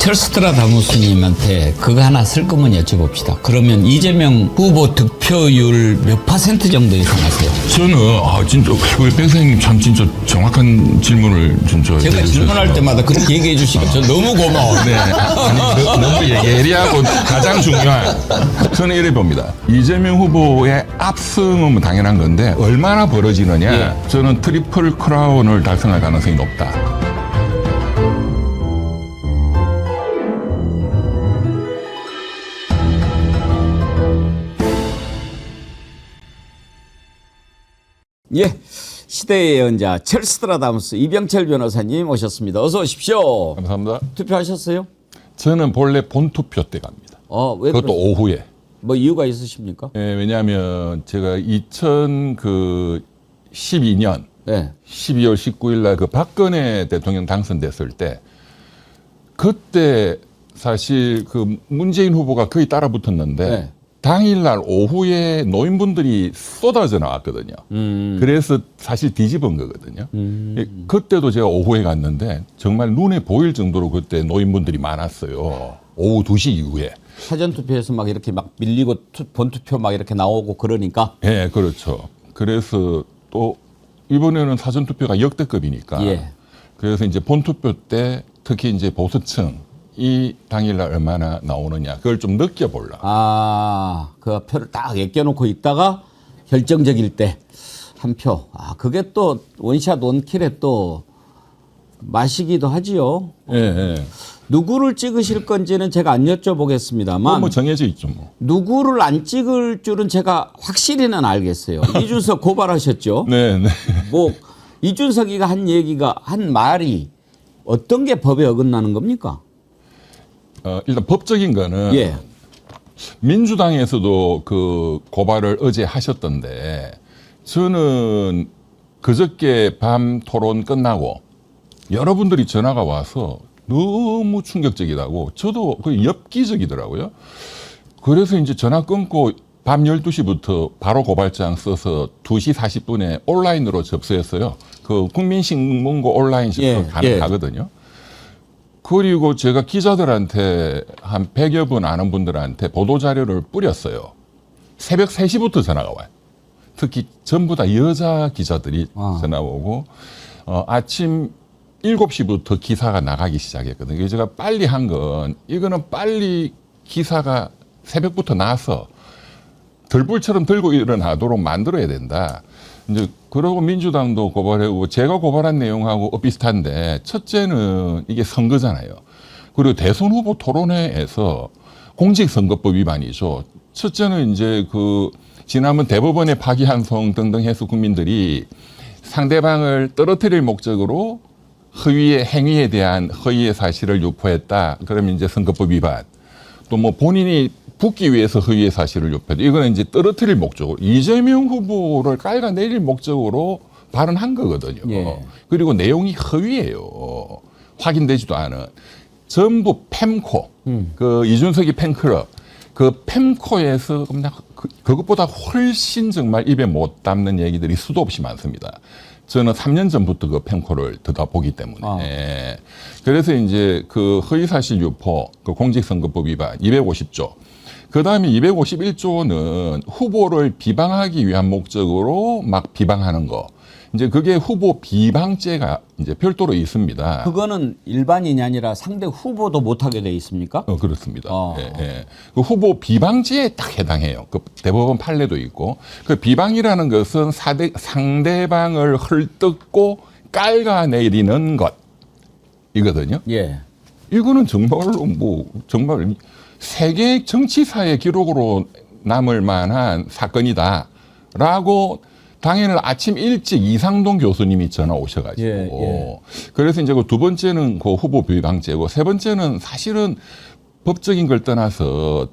철스트라다무스님한테 그거 하나 쓸 거면 여쭤봅시다. 그러면 이재명 후보 득표율 몇 % 정도 예상하세요? 저는 진짜 우리 백사님 참 진짜 정확한 질문을 진짜 제가 질문할 때마다 그렇게 얘기해 주시고 저 너무 고마워요. 네, 아니 너무 예리하고 가장 중요한 저는 이래 봅니다. 이재명 후보의 압승은 당연한 건데 얼마나 벌어지느냐 예. 저는 트리플 크라운을 달성할 가능성이 높다. 예, 시대의 예언자 철스트라다무스 이병철 변호사님 오셨습니다. 어서 오십시오. 감사합니다. 투표하셨어요? 저는 본래 본투표 때 갑니다. 왜 그것도 그러세요? 오후에. 뭐 이유가 있으십니까? 예, 왜냐하면 제가 2012년 네. 12월 19일 날 그 박근혜 대통령 당선됐을 때 그때 사실 그 문재인 후보가 거의 따라 붙었는데 네. 당일날 오후에 노인분들이 쏟아져 나왔거든요. 그래서 사실 뒤집은 거거든요. 예, 그때도 제가 오후에 갔는데 정말 눈에 보일 정도로 그때 노인분들이 많았어요. 오후 2시 이후에. 사전투표에서 막 이렇게 막 밀리고 본투표 막 이렇게 나오고 그러니까. 예, 그렇죠. 그래서 또 이번에는 사전투표가 역대급이니까. 예. 그래서 이제 본투표 때 특히 이제 보수층 이 당일날 얼마나 나오느냐 그걸 좀 느껴보려. 그 표를 딱 예껴놓고 있다가 결정적일 때 한 표. 그게 또 원샷 원킬에 또 맛이기도 하지요. 예, 예. 누구를 찍으실 건지는 제가 안 여쭤보겠습니다만 뭐 정해져 있죠, 뭐. 누구를 안 찍을 줄은 제가 확실히는 알겠어요. 이준석 고발하셨죠. 네, 네. 뭐 이준석이가 한 말이 어떤 게 법에 어긋나는 겁니까? 일단 법적인 거는 예. 민주당에서도 그 고발을 어제 하셨던데 저는 그저께 밤 토론 끝나고 여러분들이 전화가 와서 너무 충격적이라고 저도 거의 엽기적이더라고요. 그래서 이제 전화 끊고 밤 12시부터 바로 고발장 써서 2시 40분에 온라인으로 접수했어요. 그 국민신문고 온라인 접수 예, 가능하거든요. 그리고 제가 기자들한테 한 100여 분 아는 분들한테 보도자료를 뿌렸어요. 새벽 3시부터 전화가 와요. 특히 전부 다 여자 기자들이 전화 오고 아침 7시부터 기사가 나가기 시작했거든요. 제가 빨리 한 건 이거는 빨리 기사가 새벽부터 나서 들불처럼 들고 일어나도록 만들어야 된다. 이제 그러고 민주당도 고발하고 제가 고발한 내용하고 비슷한데 첫째는 이게 선거잖아요. 그리고 대선 후보 토론회에서 공직선거법 위반이죠. 첫째는 이제 그 지난번 대법원의 파기환송 등등 해서 국민들이 상대방을 떨어뜨릴 목적으로 허위의 행위에 대한 허위의 사실을 유포했다. 그러면 이제 선거법 위반. 또 뭐 본인이 붙기 위해서 허위의 사실을 유포했다. 이거는 이제 떨어뜨릴 목적으로 이재명 후보를 깔아내릴 목적으로 발언한 거거든요. 예. 그리고 내용이 허위예요. 확인되지도 않은. 전부 펜코, 그 이준석이 팬클럽, 그 펜코에서 그냥 그것보다 훨씬 정말 입에 못 담는 얘기들이 수도 없이 많습니다. 저는 3년 전부터 그 펜코를 들여다보기 때문에. 그래서 이제 그 허위사실 유포, 그 공직선거법 위반 250조. 그 다음에 251조는 후보를 비방하기 위한 목적으로 막 비방하는 거. 이제 그게 후보 비방죄가 이제 별도로 있습니다. 그거는 일반인이 아니라 상대 후보도 못하게 돼 있습니까? 그렇습니다. 예, 예. 그 후보 비방죄에 딱 해당해요. 그 대법원 판례도 있고. 그 비방이라는 것은 상대방을 헐뜯고 깔아내리는 것이거든요. 예. 이거는 정말로 뭐 정말 세계 정치사의 기록으로 남을 만한 사건이다라고 당일날 아침 일찍 이상동 교수님이 전화 오셔가지고 예. 그래서 이제 그 두 번째는 그 후보 비방죄고 세 번째는 사실은 법적인 걸 떠나서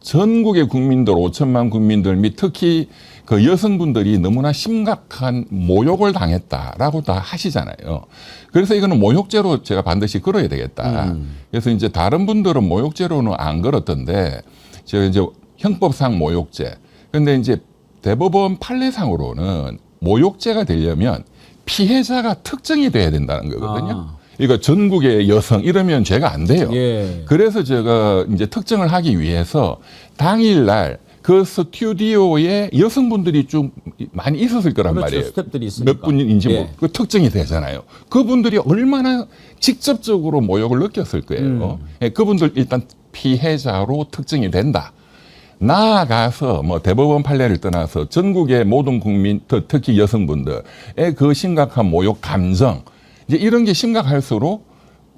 전국의 국민들 5천만 국민들 및 특히 그 여성분들이 너무나 심각한 모욕을 당했다라고 다 하시잖아요. 그래서 이거는 모욕죄로 제가 반드시 걸어야 되겠다. 그래서 이제 다른 분들은 모욕죄로는 안 걸었던데 제가 이제 형법상 모욕죄. 근데 이제 대법원 판례상으로는 모욕죄가 되려면 피해자가 특정이 돼야 된다는 거거든요. 이거 전국의 여성 이러면 죄가 안 돼요. 예. 그래서 제가 이제 특정을 하기 위해서 당일날 그 스튜디오에 여성분들이 좀 많이 있었을 거란 그렇죠. 말이에요. 스태프들이 있으니까. 몇 분인지 예. 그 특정이 되잖아요. 그분들이 얼마나 직접적으로 모욕을 느꼈을 거예요. 예, 그분들 일단 피해자로 특정이 된다. 나아가서 뭐 대법원 판례를 떠나서 전국의 모든 국민, 특히 여성분들의 그 심각한 모욕 감정, 이제 이런 게 심각할수록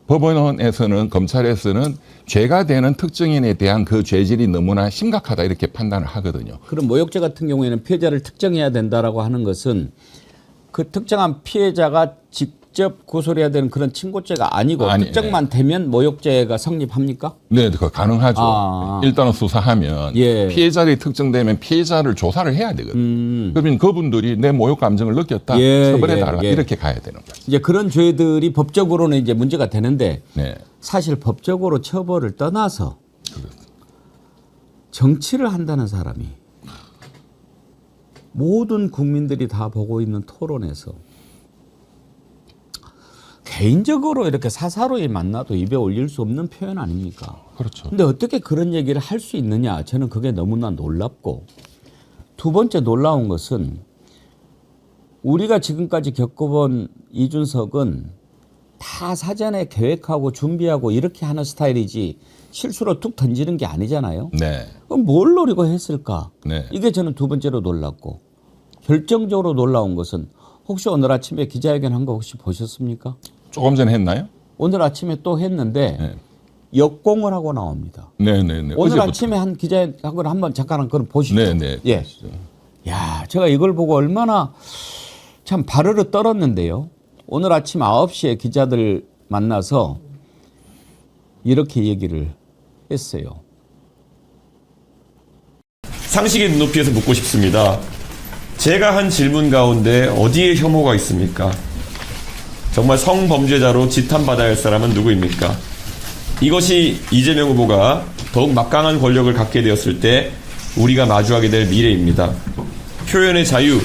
법원에서는, 검찰에서는 죄가 되는 특정인에 대한 그 죄질이 너무나 심각하다 이렇게 판단을 하거든요. 그럼 모욕죄 같은 경우에는 피해자를 특정해야 된다라고 하는 것은 그 특정한 피해자가 직접 고소를 해야 되는 그런 친고죄가 아니고 특정만 되면 모욕죄가 성립합니까? 네, 그 가능하죠. 일단은 수사하면 예. 피해자들이 특정되면 피해자를 조사를 해야 되거든요. 그러면 그분들이 내 모욕 감정을 느꼈다, 예, 처벌해달라 예, 예. 이렇게 가야 되는 거죠. 이제 그런 죄들이 법적으로는 이제 문제가 되는데 네. 사실 법적으로 처벌을 떠나서 정치를 한다는 사람이 모든 국민들이 다 보고 있는 토론에서 개인적으로 이렇게 사사로이 만나도 입에 올릴 수 없는 표현 아닙니까? 그렇죠. 근데 어떻게 그런 얘기를 할 수 있느냐? 저는 그게 너무나 놀랍고, 두 번째 놀라운 것은 우리가 지금까지 겪어본 이준석은 다 사전에 계획하고 준비하고 이렇게 하는 스타일이지 실수로 툭 던지는 게 아니잖아요. 네. 그럼 뭘 노리고 했을까? 네. 이게 저는 두 번째로 놀랍고, 결정적으로 놀라운 것은 혹시 오늘 아침에 기자회견 한 거 혹시 보셨습니까? 조금 전에 했나요? 오늘 아침에 또 했는데 네. 역공을 하고 나옵니다. 네네네. 오늘 어제부터. 아침에 한 기자회견 한번 잠깐 그럼 보시죠. 네네. 예. 야, 제가 이걸 보고 얼마나 참 발을을 떨었는데요. 오늘 아침 9시에 기자들 만나서 이렇게 얘기를 했어요. 상식의 눈높이에서 묻고 싶습니다. 제가 한 질문 가운데 어디에 혐오가 있습니까? 정말 성범죄자로 지탄받아야 할 사람은 누구입니까? 이것이 이재명 후보가 더욱 막강한 권력을 갖게 되었을 때 우리가 마주하게 될 미래입니다. 표현의 자유,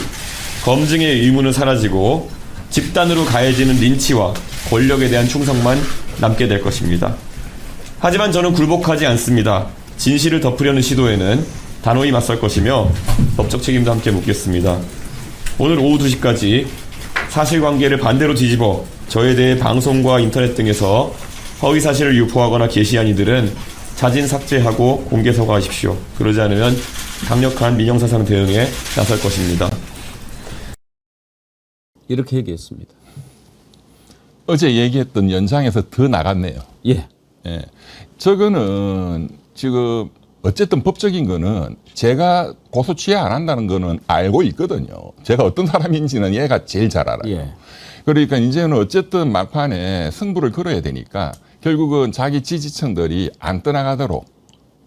검증의 의무는 사라지고 집단으로 가해지는 린치와 권력에 대한 충성만 남게 될 것입니다. 하지만 저는 굴복하지 않습니다. 진실을 덮으려는 시도에는 단호히 맞설 것이며 법적 책임도 함께 묻겠습니다. 오늘 오후 2시까지 사실관계를 반대로 뒤집어 저에 대해 방송과 인터넷 등에서 허위사실을 유포하거나 게시한 이들은 자진 삭제하고 공개 사과하십시오. 그러지 않으면 강력한 민형사상 대응에 나설 것입니다. 이렇게 얘기했습니다. 어제 얘기했던 연장에서 더 나갔네요. 예. 예. 저거는 지금 어쨌든 법적인 거는 제가 고소 취하 안 한다는 거는 알고 있거든요. 제가 어떤 사람인지는 얘가 제일 잘 알아요. 예. 그러니까 이제는 어쨌든 막판에 승부를 걸어야 되니까 결국은 자기 지지층들이 안 떠나가도록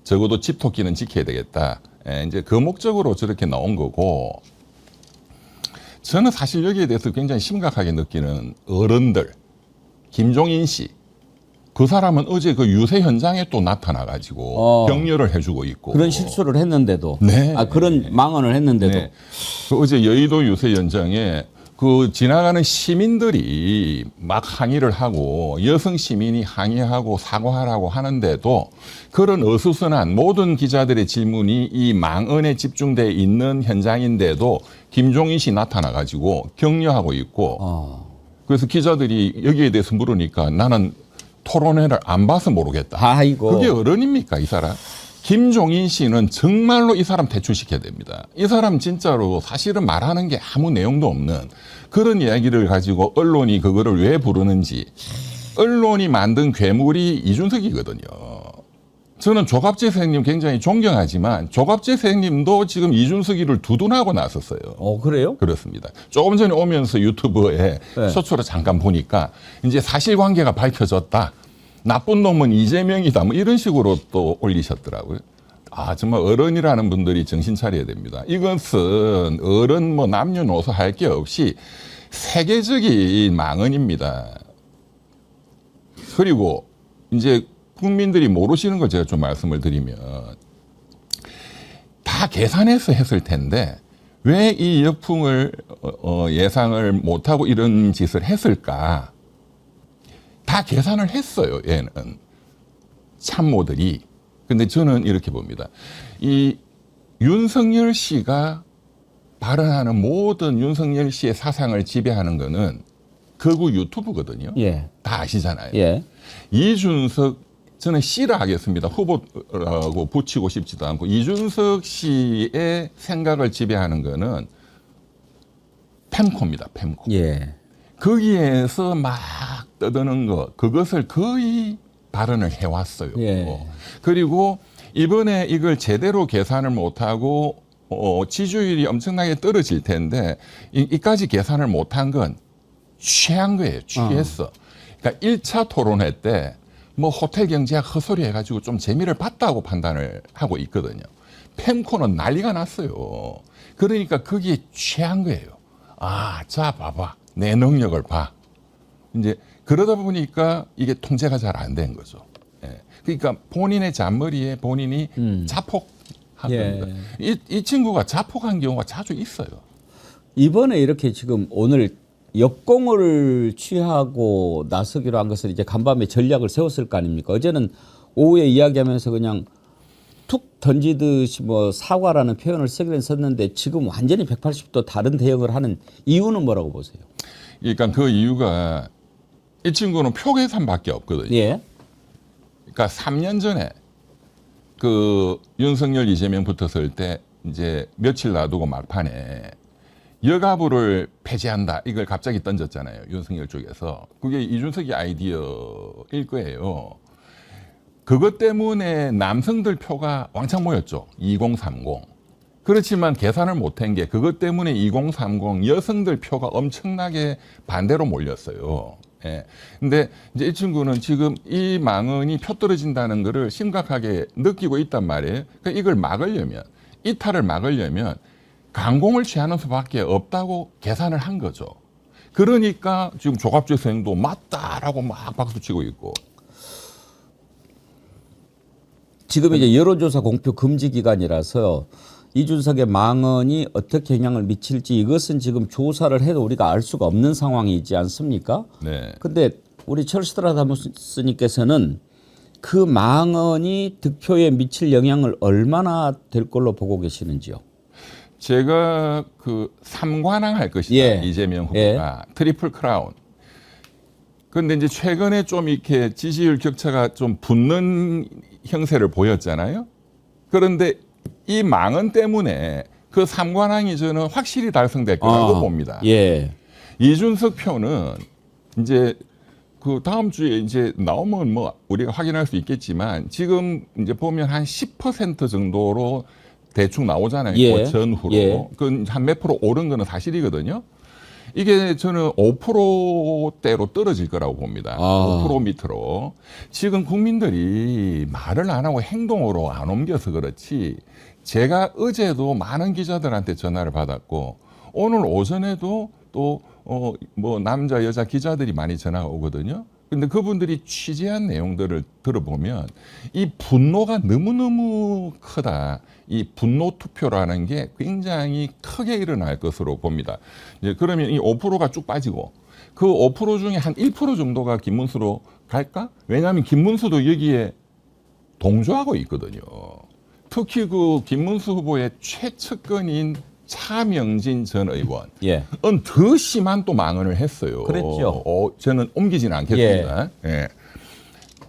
적어도 집토끼는 지켜야 되겠다. 예, 이제 그 목적으로 저렇게 나온 거고, 저는 사실 여기에 대해서 굉장히 심각하게 느끼는 어른들, 김종인 씨, 그 사람은 어제 그 유세 현장에 또 나타나가지고 격려를 해주고 있고. 그런 실수를 했는데도. 네. 그런 망언을 했는데도. 네. 그 어제 여의도 유세 현장에 그 지나가는 시민들이 막 항의를 하고 여성 시민이 항의하고 사과하라고 하는데도 그런 어수선한 모든 기자들의 질문이 이 망언에 집중돼 있는 현장인데도 김종인 씨 나타나가지고 격려하고 있고 그래서 기자들이 여기에 대해서 물으니까 나는 토론회를 안 봐서 모르겠다. 아이고. 그게 어른입니까, 이 사람? 김종인 씨는 정말로 이 사람 퇴출시켜야 됩니다. 이 사람 진짜로 사실은 말하는 게 아무 내용도 없는 그런 이야기를 가지고 언론이 그거를 왜 부르는지. 언론이 만든 괴물이 이준석이거든요. 저는 조갑재 선생님 굉장히 존경하지만 조갑재 선생님도 지금 이준석이를 두둔하고 나섰어요. 그래요? 그렇습니다. 조금 전에 오면서 유튜브에 네. 소초를 잠깐 보니까 이제 사실관계가 밝혀졌다. 나쁜 놈은 이재명이다. 뭐 이런 식으로 또 올리셨더라고요. 아, 정말 어른이라는 분들이 정신 차려야 됩니다. 이것은 어른 뭐 남녀노소 할 게 없이 세계적인 망언입니다. 그리고 이제 국민들이 모르시는 걸 제가 좀 말씀을 드리면 다 계산해서 했을 텐데 왜 이 역풍을 예상을 못하고 이런 짓을 했을까? 다 계산을 했어요. 얘는 참모들이. 근데 저는 이렇게 봅니다. 이 윤석열 씨가 발언하는 모든 윤석열 씨의 사상을 지배하는 거는 극우 유튜브거든요. 예. 다 아시잖아요. 예. 이준석, 저는 씨라 하겠습니다. 후보라고 붙이고 싶지도 않고, 이준석 씨의 생각을 지배하는 거는 펜코입니다. 펜코. 예. 거기에서 막 떠드는 거, 그것을 거의 발언을 해왔어요. 예. 그리고 이번에 이걸 제대로 계산을 못하고 지지율이 엄청나게 떨어질 텐데 이까지 계산을 못한 건 취한 거예요. 취했어. 그러니까 1차 토론회 때 뭐 호텔 경제학 헛소리 해가지고 좀 재미를 봤다고 판단을 하고 있거든요. 펜코는 난리가 났어요. 그러니까 거기에 취한 거예요. 아, 자, 봐봐. 내 능력을 봐. 이제 그러다 보니까 이게 통제가 잘 안 된 거죠. 예. 그러니까 본인의 잔머리에 본인이 자폭한 예. 겁니다. 이 친구가 자폭한 경우가 자주 있어요. 이번에 이렇게 지금 오늘 역공을 취하고 나서기로 한 것을 이제 간밤에 전략을 세웠을 거 아닙니까? 어제는 오후에 이야기하면서 그냥 툭 던지듯이 뭐 사과라는 표현을 쓰기는 썼는데 지금 완전히 180도 다른 대응을 하는 이유는 뭐라고 보세요? 그러니까 그 이유가 이 친구는 표 계산밖에 없거든요. 예. 그러니까 3년 전에 그 윤석열 이재명 붙었을 때 이제 며칠 놔두고 막판에 여가부를 폐지한다 이걸 갑자기 던졌잖아요. 윤석열 쪽에서. 그게 이준석의 아이디어일 거예요. 그것 때문에 남성들 표가 왕창 모였죠. 2030. 그렇지만 계산을 못한 게 그것 때문에 2030 여성들 표가 엄청나게 반대로 몰렸어요. 예. 근데 이제 이 친구는 지금 이 망언이 표 떨어진다는 거를 심각하게 느끼고 있단 말이에요. 그러니까 이걸 막으려면, 이탈을 막으려면 강공을 취하는 수밖에 없다고 계산을 한 거죠. 그러니까 지금 조갑재생도 맞다라고 막 박수치고 있고. 지금 이제 여론조사 공표 금지 기간이라서 이준석의 망언이 어떻게 영향을 미칠지 이것은 지금 조사를 해도 우리가 알 수가 없는 상황이지 않습니까? 네. 근데 우리 철스트라다무스님께서는 그 망언이 득표에 미칠 영향을 얼마나 될 걸로 보고 계시는지요? 제가 그 3관왕 할 것이다. 예. 이재명 후보가 트리플 크라운. 그런데 이제 최근에 좀 이렇게 지지율 격차가 좀 붙는 형세를 보였잖아요. 그런데 이 망언 때문에 그 3관왕이 저는 확실히 달성될 거라고 봅니다. 예. 이준석 표는 이제 그 다음 주에 이제 나오면 뭐 우리가 확인할 수 있겠지만 지금 이제 보면 한 10% 정도로 대충 나오잖아요. 예. 그 전후로. 예. 그건 한 몇 프로 오른 거는 사실이거든요. 이게 저는 5%대로 떨어질 거라고 봅니다. 5% 밑으로. 지금 국민들이 말을 안 하고 행동으로 안 옮겨서 그렇지 제가 어제도 많은 기자들한테 전화를 받았고 오늘 오전에도 또 뭐 남자 여자 기자들이 많이 전화가 오거든요. 근데 그분들이 취재한 내용들을 들어보면 이 분노가 너무너무 크다. 이 분노 투표라는 게 굉장히 크게 일어날 것으로 봅니다. 이제 그러면 이 5%가 쭉 빠지고 그 5% 중에 한 1% 정도가 김문수로 갈까? 왜냐하면 김문수도 여기에 동조하고 있거든요. 특히 그 김문수 후보의 최측근인 차명진 전 의원은 예. 더 심한 또 망언을 했어요. 그랬죠. 저는 옮기지는 않겠습니다. 예.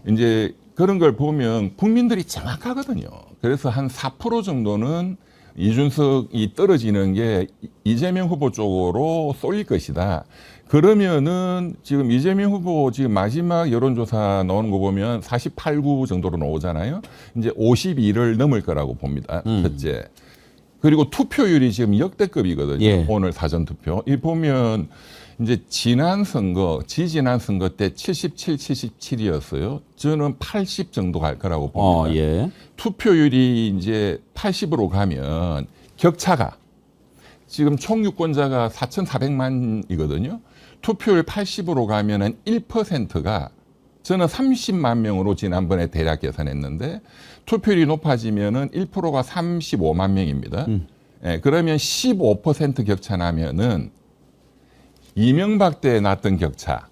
이제 그런 걸 보면 국민들이 정확하거든요. 그래서 한 4% 정도는 이준석이 떨어지는 게 이재명 후보 쪽으로 쏠릴 것이다. 그러면은 지금 이재명 후보 지금 마지막 여론조사 나오는 거 보면 48, 9 정도로 나오잖아요. 이제 52를 넘을 거라고 봅니다. 첫째. 그리고 투표율이 지금 역대급이거든요. 예. 오늘 사전 투표. 이 보면 이제 지난 선거, 지지난 선거 때 77, 77이었어요. 저는 80 정도 갈 거라고 봅니다. 예. 투표율이 이제 80으로 가면 격차가 지금 총 유권자가 4,400만이거든요. 투표율 80으로 가면은 1%가 저는 30만 명으로 지난번에 대략 계산했는데 투표율이 높아지면은 1%가 35만 명입니다. 예, 그러면 15% 격차 나면은 이명박 때 났던 격차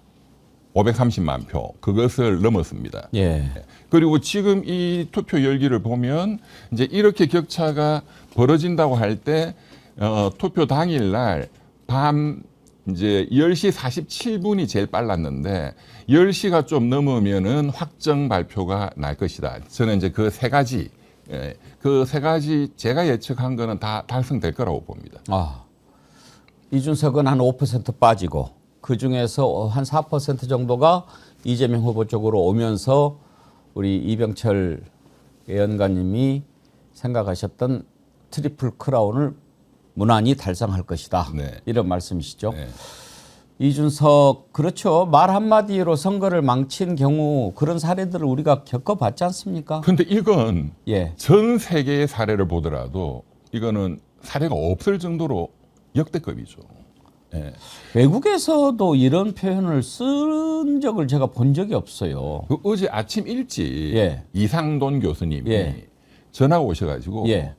530만 표 그것을 넘었습니다. 예. 그리고 지금 이 투표 열기를 보면 이제 이렇게 격차가 벌어진다고 할 때 투표 당일날 밤 이제 10시 47분이 제일 빨랐는데 10시가 좀 넘으면은 확정 발표가 날 것이다. 저는 이제 그 세 가지 제가 예측한 거는 다 달성될 거라고 봅니다. 아, 이준석은 한 5% 빠지고 그 중에서 한 4% 정도가 이재명 후보 쪽으로 오면서 우리 이병철 예언가님이 생각하셨던 트리플 크라운을 무난히 달성할 것이다. 네. 이런 말씀이시죠. 네. 이준석 그렇죠. 말 한마디로 선거를 망친 경우 그런 사례들을 우리가 겪어봤지 않습니까? 근데 이건 예. 전 세계의 사례를 보더라도 이거는 사례가 없을 정도로 역대급이죠. 예. 외국에서도 이런 표현을 쓴 적을 제가 본 적이 없어요. 그 어제 아침 일찍 예. 이상돈 교수님이 예. 전화가 오셔가지고 예.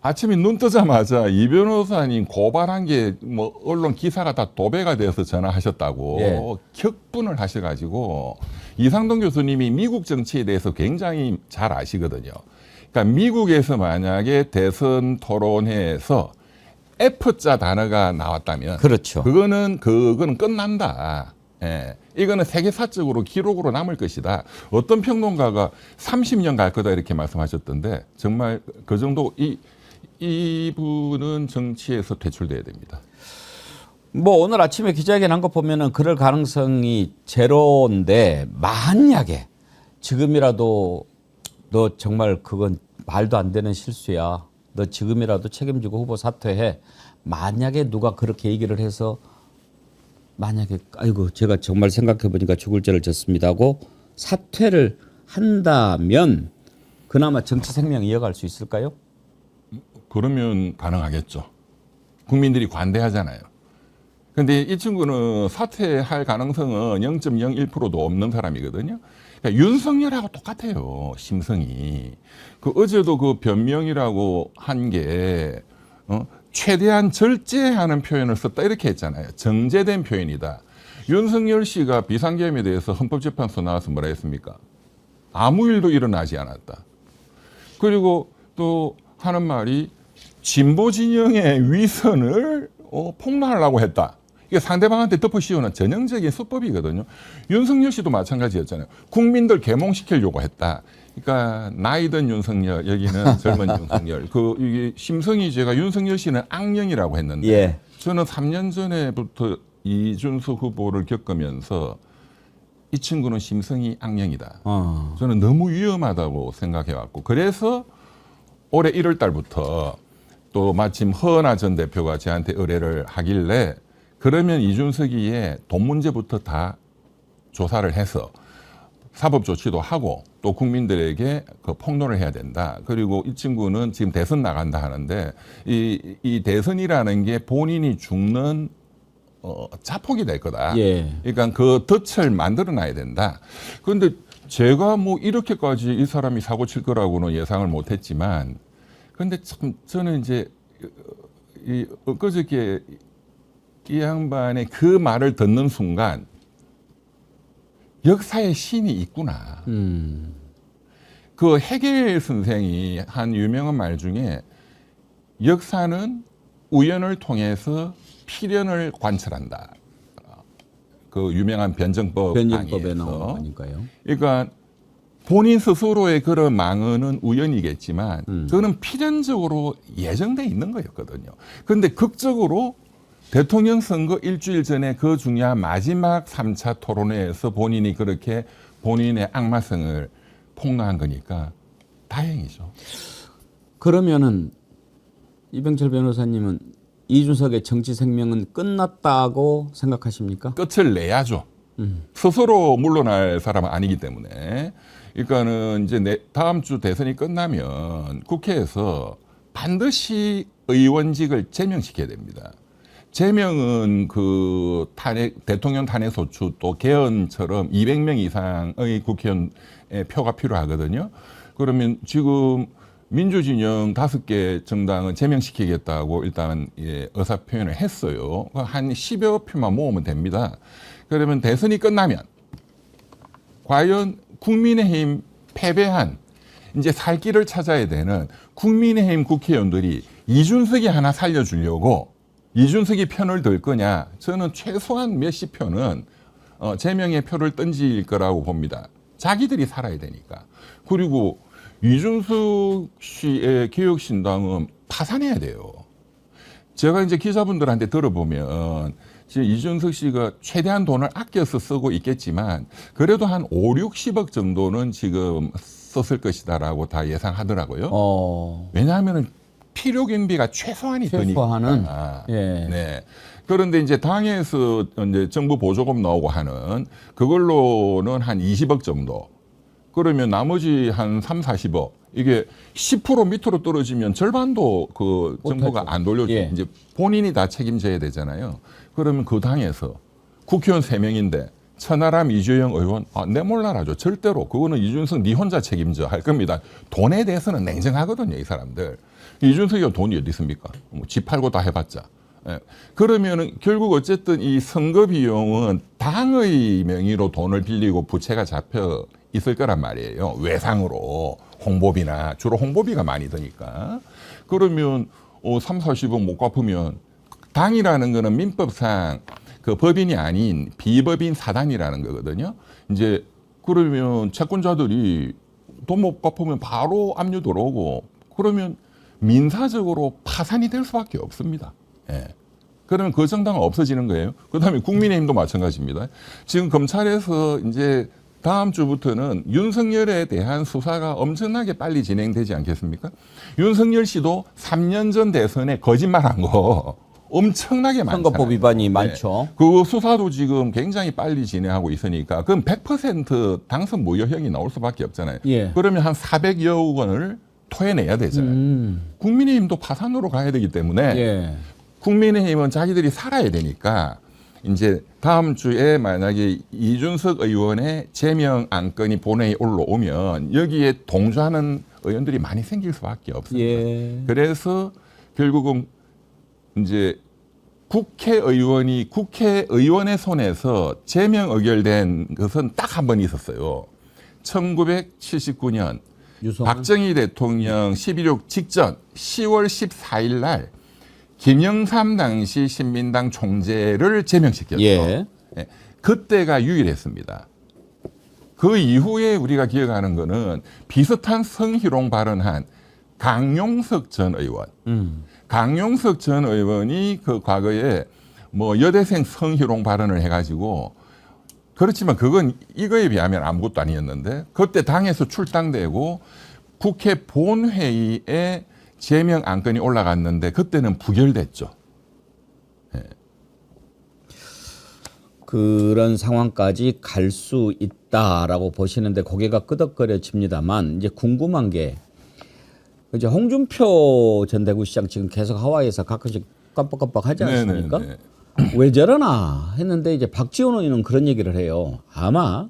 아침에 눈 뜨자마자 이 변호사님 고발한 게 뭐 언론 기사가 다 도배가 되어서 전화하셨다고 예. 격분을 하셔가지고 이상돈 교수님이 미국 정치에 대해서 굉장히 잘 아시거든요. 그러니까 미국에서 만약에 대선 토론회에서 F자 단어가 나왔다면 그렇죠. 그거는 끝난다. 예. 이거는 세계사적으로 기록으로 남을 것이다. 어떤 평론가가 30년 갈 거다 이렇게 말씀하셨던데 정말 그 정도 이분은 정치에서 퇴출돼야 됩니다. 뭐 오늘 아침에 기자회견 한 거 보면은 그럴 가능성이 제로인데 만약에 지금이라도 너 정말 그건 말도 안 되는 실수야. 너 지금이라도 책임지고 후보 사퇴해. 만약에 누가 그렇게 얘기를 해서 만약에 아이고 제가 정말 생각해 보니까 죽을 죄를 졌습니다 하고 사퇴를 한다면 그나마 정치 생명 이어갈 수 있을까요? 그러면 가능하겠죠. 국민들이 관대하잖아요. 근데 이 친구는 사퇴할 가능성은 0.01%도 없는 사람이거든요. 그러니까 윤석열하고 똑같아요. 심성이. 그 어제도 그 변명이라고 한 게 최대한 절제하는 표현을 썼다 이렇게 했잖아요. 정제된 표현이다. 윤석열 씨가 비상계엄에 대해서 헌법재판소 나와서 뭐라 했습니까? 아무 일도 일어나지 않았다. 그리고 또 하는 말이 진보 진영의 위선을 폭로하려고 했다. 이게 상대방한테 덮어 씌우는 전형적인 수법이거든요. 윤석열 씨도 마찬가지였잖아요. 국민들 계몽시키려고 했다. 그러니까 나이 든 윤석열, 여기는 젊은 윤석열. 이게 심성이 제가 윤석열 씨는 악령이라고 했는데 예. 저는 3년 전에부터 이준석 후보를 겪으면서 이 친구는 심성이 악령이다. 저는 너무 위험하다고 생각해 왔고 그래서 올해 1월 달부터 또 마침 허은하 전 대표가 저한테 의뢰를 하길래 그러면 이준석이의 돈 문제부터 다 조사를 해서 사법 조치도 하고 또 국민들에게 그 폭로를 해야 된다. 그리고 이 친구는 지금 대선 나간다 하는데 이 대선이라는 게 본인이 죽는 자폭이 될 거다. 예. 그러니까 그 덫을 만들어 놔야 된다. 그런데 제가 뭐 이렇게까지 이 사람이 사고 칠 거라고는 예상을 못 했지만 근데 참 저는 이제 엊그저께 이 양반의 그 말을 듣는 순간 역사의 신이 있구나. 그 헤겔 선생이 한 유명한 말 중에 역사는 우연을 통해서 필연을 관찰한다. 그 유명한 변증법에 나온 거니까요. 그러니까 본인 스스로의 그런 망언은 우연이겠지만 그거는 필연적으로 예정돼 있는 거였거든요. 그런데 극적으로 대통령 선거 일주일 전에 그 중요한 마지막 3차 토론회에서 본인이 그렇게 본인의 악마성을 폭로한 거니까 다행이죠. 그러면은 이병철 변호사님은 이준석의 정치 생명은 끝났다고 생각하십니까? 끝을 내야죠. 스스로 물러날 사람은 아니기 때문에. 그러니까는 이제 다음 주 대선이 끝나면 국회에서 반드시 의원직을 제명시켜야 됩니다. 제명은 그 대통령 탄핵 소추 또 개헌처럼 200명 이상의 국회의원의 표가 필요하거든요. 그러면 지금 민주진영 5개 정당은 제명시키겠다고 일단 의사 표현을 했어요. 한 10여 표만 모으면 됩니다. 그러면 대선이 끝나면 과연 국민의힘 패배한 이제 살 길을 찾아야 되는 국민의힘 국회의원들이 이준석이 하나 살려주려고 이준석이 편을 들 거냐? 저는 최소한 몇십 표는 제명의 표를 던질 거라고 봅니다. 자기들이 살아야 되니까. 그리고 이준석 씨의 개혁신당은 파산해야 돼요. 제가 이제 기자분들한테 들어보면 지금 이준석 씨가 최대한 돈을 아껴서 쓰고 있겠지만 그래도 한 5, 60억 정도는 지금 썼을 것이다라고 다 예상하더라고요. 왜냐하면 필요 경비가 최소한이 최소한은 드니까. 예. 네. 그런데 이제 당에서 이제 정부 보조금 나오고 하는 그걸로는 한 20억 정도. 그러면 나머지 한 3, 40억. 이게 10% 밑으로 떨어지면 절반도 그 정부가 안 돌려줘. 예. 이제 본인이 다 책임져야 되잖아요. 그러면 그 당에서 국회의원 3명인데 천하람 이재용 의원 내 몰라라죠. 절대로 그거는 이준석 네 혼자 책임져 할 겁니다. 돈에 대해서는 냉정하거든요. 이 사람들. 이준석이 돈이 어디 있습니까? 집 팔고 다 해봤자. 예. 그러면은 결국 어쨌든 이 선거 비용은 당의 명의로 돈을 빌리고 부채가 잡혀 있을 거란 말이에요. 외상으로 홍보비나 주로 홍보비가 많이 드니까. 그러면 3, 40억 못 갚으면 당이라는 거는 민법상 그 법인이 아닌 비법인 사단이라는 거거든요. 이제 그러면 채권자들이 돈 못 갚으면 바로 압류 들어오고 그러면 민사적으로 파산이 될 수밖에 없습니다. 예. 그러면 그 정당은 없어지는 거예요. 그다음에 국민의힘도 마찬가지입니다. 지금 검찰에서 이제 다음 주부터는 윤석열에 대한 수사가 엄청나게 빨리 진행되지 않겠습니까? 윤석열 씨도 3년 전 대선에 거짓말한 거 엄청나게 많잖아요. 선거법 위반이 많죠. 네. 그 수사도 지금 굉장히 빨리 진행하고 있으니까 그럼 100% 당선 무효형이 나올 수밖에 없잖아요. 예. 그러면 한 400여억 원을 토해내야 되잖아요. 국민의힘도 파산으로 가야 되기 때문에 예. 국민의힘은 자기들이 살아야 되니까 이제 다음 주에 만약에 이준석 의원의 제명 안건이 본회의에 올라오면 여기에 동조하는 의원들이 많이 생길 수밖에 없습니다. 예. 그래서 결국은 이제 국회의원의 손에서 제명 의결된 것은 딱 한 번 있었어요. 1979년 유성은? 박정희 대통령 11.6 직전 10월 14일 날 김영삼 당시 신민당 총재를 제명시켰죠. 예. 예, 그때가 유일했습니다. 그 이후에 우리가 기억하는 거는 비슷한 성희롱 발언한 강용석 전 의원. 강용석 전 의원이 그 과거에 뭐 여대생 성희롱 발언을 해가지고 그렇지만 그건 이거에 비하면 아무것도 아니었는데 그때 당에서 출당되고 국회 본회의에 제명 안건이 올라갔는데 그때는 부결됐죠. 예. 그런 상황까지 갈 수 있다라고 보시는데 고개가 끄덕거려집니다만 이제 궁금한 게 이제 홍준표 전 대구시장 지금 계속 하와이에서 가끔씩 깜빡깜빡 하지 않습니까? 네네네. 왜 저러나 했는데 이제 박지원 의원은 그런 얘기를 해요. 아마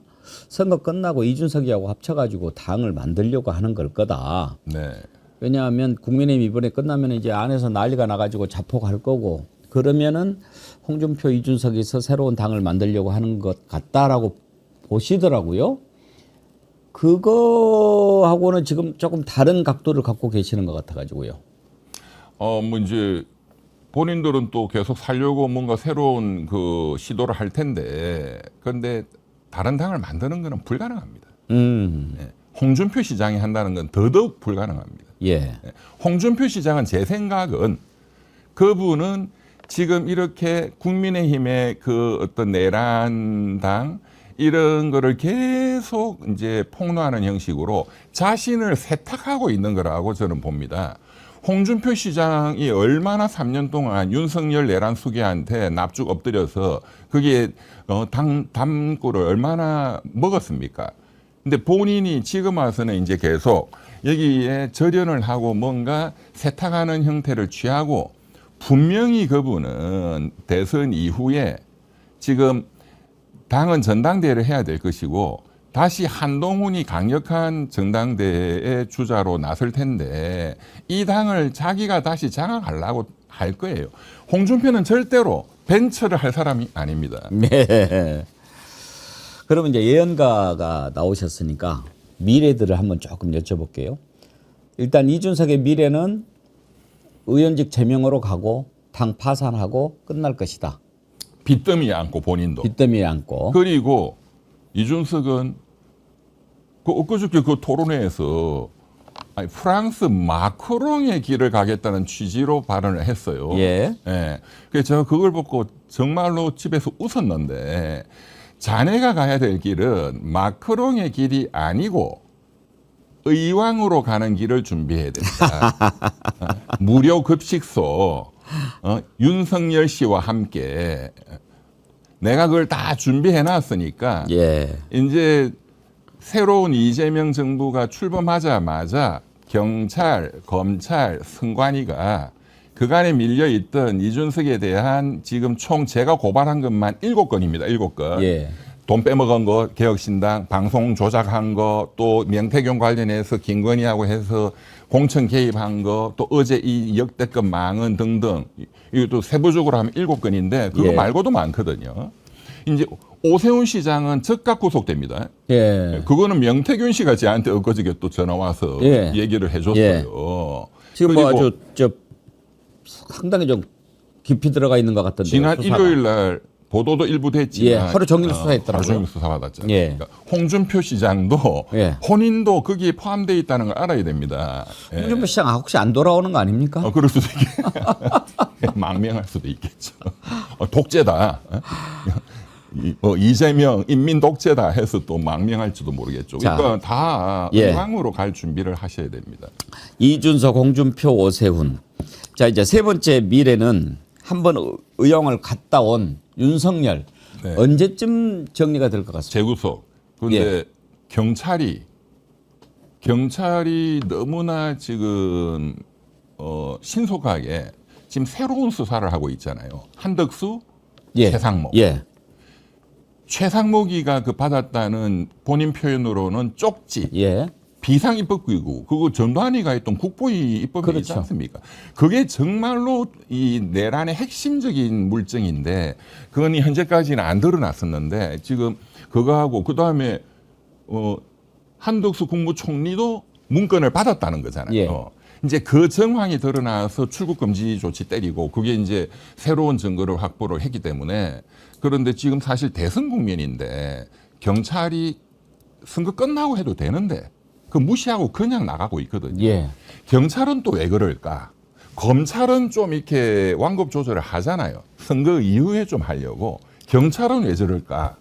선거 끝나고 이준석이하고 합쳐가지고 당을 만들려고 하는 걸 거다. 네. 왜냐하면 국민의힘 이번에 끝나면 이제 안에서 난리가 나가지고 자폭할 거고 그러면은 홍준표 이준석에서 새로운 당을 만들려고 하는 것 같다라고 보시더라고요. 그거하고는 지금 조금 다른 각도를 갖고 계시는 것 같아가지고요. 뭐 이제 본인들은 또 계속 살려고 뭔가 새로운 그 시도를 할 텐데 그런데 다른 당을 만드는 거는 불가능합니다. 네. 홍준표 시장이 한다는 건 더더욱 불가능합니다. 예. 네. 홍준표 시장은 제 생각은 그분은 지금 이렇게 국민의힘의 그 어떤 내란당 이런 거를 계속 이제 폭로하는 형식으로 자신을 세탁하고 있는 거라고 저는 봅니다. 홍준표 시장이 얼마나 3년 동안 윤석열 내란 수괴한테 납죽 엎드려서 그게 담구를 얼마나 먹었습니까? 근데 본인이 지금 와서는 이제 계속 여기에 절연을 하고 뭔가 세탁하는 형태를 취하고 분명히 그분은 대선 이후에 지금 당은 전당대회를 해야 될 것이고 다시 한동훈이 강력한 전당대회의 주자로 나설 텐데 이 당을 자기가 다시 장악하려고 할 거예요. 홍준표는 절대로 벤처를 할 사람이 아닙니다. 네. 그러면 이제 예언가가 나오셨으니까 미래들을 한번 조금 여쭤볼게요. 일단 이준석의 미래는 의원직 제명으로 가고 당 파산하고 끝날 것이다. 빚더미에 안고 본인도. 빚더미에 안고. 그리고 이준석은 그 엊그저께 그 토론회에서 아니, 프랑스 마크롱의 길을 가겠다는 취지로 발언을 했어요. 예. 예. 그래서 제가 그걸 보고 정말로 집에서 웃었는데 자네가 가야 될 길은 마크롱의 길이 아니고 의왕으로 가는 길을 준비해야 된다. 무료 급식소, 윤석열 씨와 함께 내가 그걸 다 준비해 놨으니까 예. 이제 새로운 이재명 정부가 출범하자마자 경찰, 검찰, 선관위가 그간에 밀려있던 이준석에 대한 지금 총 제가 고발한 것만 7건입니다. 7건. 예. 돈 빼먹은 거, 개혁신당, 방송 조작한 거, 또 명태균 관련해서 김건희하고 해서 공천 개입한 거, 또 어제 이 역대급 망언 등등. 이것도 세부적으로 하면 7건인데 그거 예. 말고도 많거든요. 이제 오세훈 시장은 즉각 구속됩니다. 예. 그거는 명태균 씨가 저한테 엊그저께 또 전화 와서 예. 얘기를 해줬어요. 지금 뭐 그리고 아주 상당히 좀 깊이 들어가 있는 것 같던데. 지난 일요일 날 보도도 일부 됐지만 예, 하루 종일 수사했더라고요. 하루 종일 수사받았잖아요. 예. 그러니까 홍준표 시장도 예. 본인도 거기에 포함되어 있다는 걸 알아야 됩니다. 예. 홍준표 시장 혹시 안 돌아오는 거 아닙니까? 그럴 수도 있겠 망명할 수도 있겠죠. 독재다. 이재명 인민 독재다 해서 또 망명할지도 모르겠죠. 자, 그러니까 다 예. 의왕으로 갈 준비를 하셔야 됩니다. 이준석, 홍준표, 오세훈. 자, 이제 세 번째 미래는 한번 의왕을 갔다 온 윤석열. 네. 언제쯤 정리가 될 것 같습니다. 재구속. 그런데 예. 경찰이 너무나 지금 신속하게 지금 새로운 수사를 하고 있잖아요. 한덕수, 예. 최상목. 예. 최상목이가 그 받았다는 본인 표현으로는 쪽지, 예. 비상 입법기구, 그거 전두환이가 했던 국보위 입법이 있지 그렇죠. 않습니까? 그게 정말로 이 내란의 핵심적인 물증인데 그건 현재까지는 안 드러났었는데 지금 그거하고 그 다음에 한덕수 국무총리도 문건을 받았다는 거잖아요. 예. 이제 그 정황이 드러나서 출국 금지 조치 때리고 그게 이제 새로운 증거를 확보를 했기 때문에 그런데 지금 사실 대선 국면인데 경찰이 선거 끝나고 해도 되는데 그 무시하고 그냥 나가고 있거든요. 예. 경찰은 또 왜 그럴까? 검찰은 좀 이렇게 완급 조절을 하잖아요. 선거 이후에 좀 하려고. 경찰은 왜 저럴까?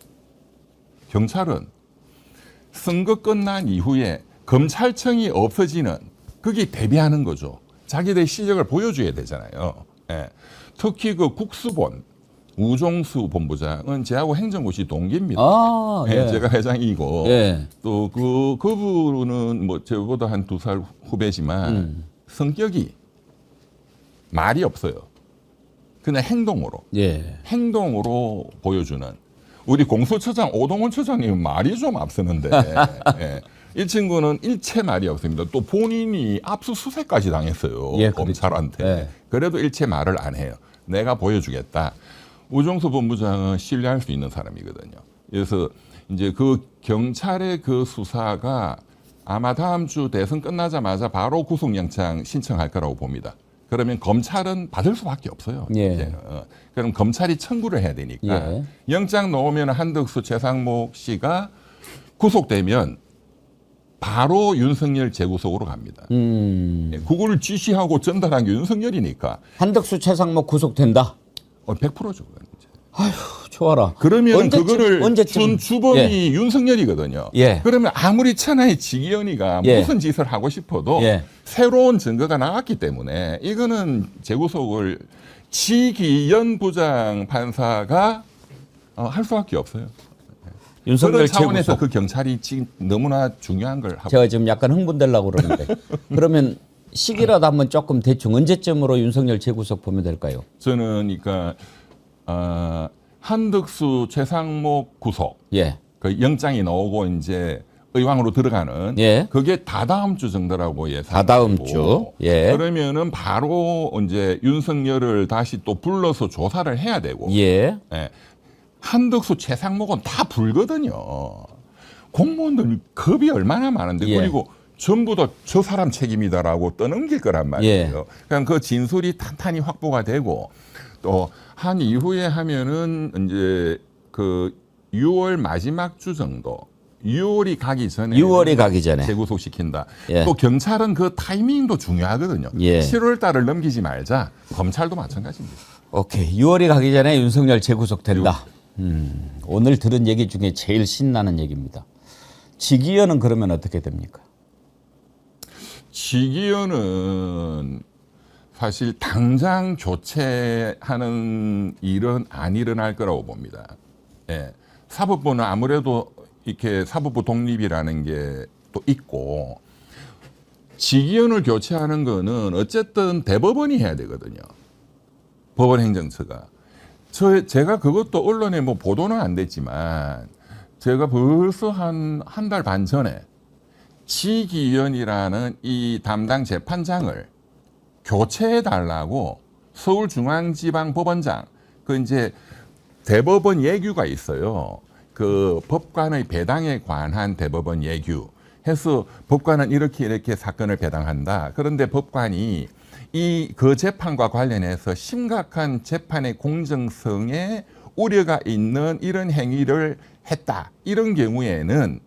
경찰은 선거 끝난 이후에 검찰청이 없어지는 그게 대비하는 거죠. 자기들 실력을 보여줘야 되잖아요. 예. 특히 그 국수본 우종수 본부장은 저하고 행정고시 동기입니다. 아, 예. 예, 제가 회장이고 예. 또 그분은 뭐 저보다 한 2살 후배지만 성격이 말이 없어요. 그냥 행동으로 보여주는 우리 공수처장 오동훈 처장님은 말이 좀 앞서는데 예. 이 친구는 일체 말이 없습니다. 또 본인이 압수수색까지 당했어요. 예, 검찰한테. 그렇죠. 예. 그래도 일체 말을 안 해요. 내가 보여주겠다. 우종수 본부장은 신뢰할 수 있는 사람이거든요. 그래서 이제 그 경찰의 그 수사가 아마 다음 주 대선 끝나자마자 바로 구속영장 신청할 거라고 봅니다. 그러면 검찰은 받을 수밖에 없어요. 예. 이제는. 그럼 검찰이 청구를 해야 되니까 예. 영장 넣으면 한덕수, 최상목 씨가 구속되면 바로 윤석열 재구속으로 갑니다. 그거를 지시하고 전달한 게 윤석열이니까 한덕수, 최상목 구속된다. 100%죠. 좋아라. 그러면 그거를 언제쯤? 준 주범이 윤석열이거든요. 예. 그러면 아무리 천하의 지기현이가 예. 무슨 짓을 하고 싶어도 예. 새로운 증거가 나왔기 때문에 이거는 재구속을 지기현 부장 판사가 할 수밖에 없어요. 윤석열 그런 차원에서 재구속. 그 경찰이 지금 너무나 중요한 걸 하고 제가 지금 약간 흥분되려고 그러는데 그러면 시기라도 한번 조금 대충 언제쯤으로 윤석열 재구속 보면 될까요? 저는 그러니까 한덕수 최상목 구속 예. 그 영장이 나오고 이제 의왕으로 들어가는 예. 그게 다다음 주 정도라고 예상. 다다음 주. 예. 그러면은 바로 이제 윤석열을 다시 또 불러서 조사를 해야 되고. 예. 예. 한덕수 최상목은 다 불거든요. 공무원들 겁이 얼마나 많은데 예. 그리고 전부 다 저 사람 책임이다라고 떠넘길 거란 말이에요. 예. 그러니까 그 진술이 탄탄히 확보가 되고 또 한 이후에 하면은 이제 그 6월 마지막 주 정도 6월이 가기 전에 6월이 가기 전에. 재구속시킨다. 예. 또 경찰은 그 타이밍도 중요하거든요. 예. 7월 달을 넘기지 말자. 검찰도 마찬가지입니다. 오케이. 6월이 가기 전에 윤석열 재구속된다. 오늘 들은 얘기 중에 제일 신나는 얘기입니다. 지기현은 그러면 어떻게 됩니까? 지기현은 사실 당장 교체하는 일은 안 일어날 거라고 봅니다. 예. 사법부는 아무래도 이렇게 사법부 독립이라는 게 또 있고 지기현을 교체하는 거는 어쨌든 대법원이 해야 되거든요. 법원행정처가. 제가 그것도 언론에 뭐 보도는 안 됐지만 제가 벌써 한 달 반 전에 지기현이라는 이 담당 재판장을 교체해 달라고 서울중앙지방법원장 그 이제 대법원 예규가 있어요. 그 법관의 배당에 관한 대법원 예규 해서 법관은 이렇게 사건을 배당한다. 그런데 법관이 그 재판과 관련해서 심각한 재판의 공정성에 우려가 있는 이런 행위를 했다. 이런 경우에는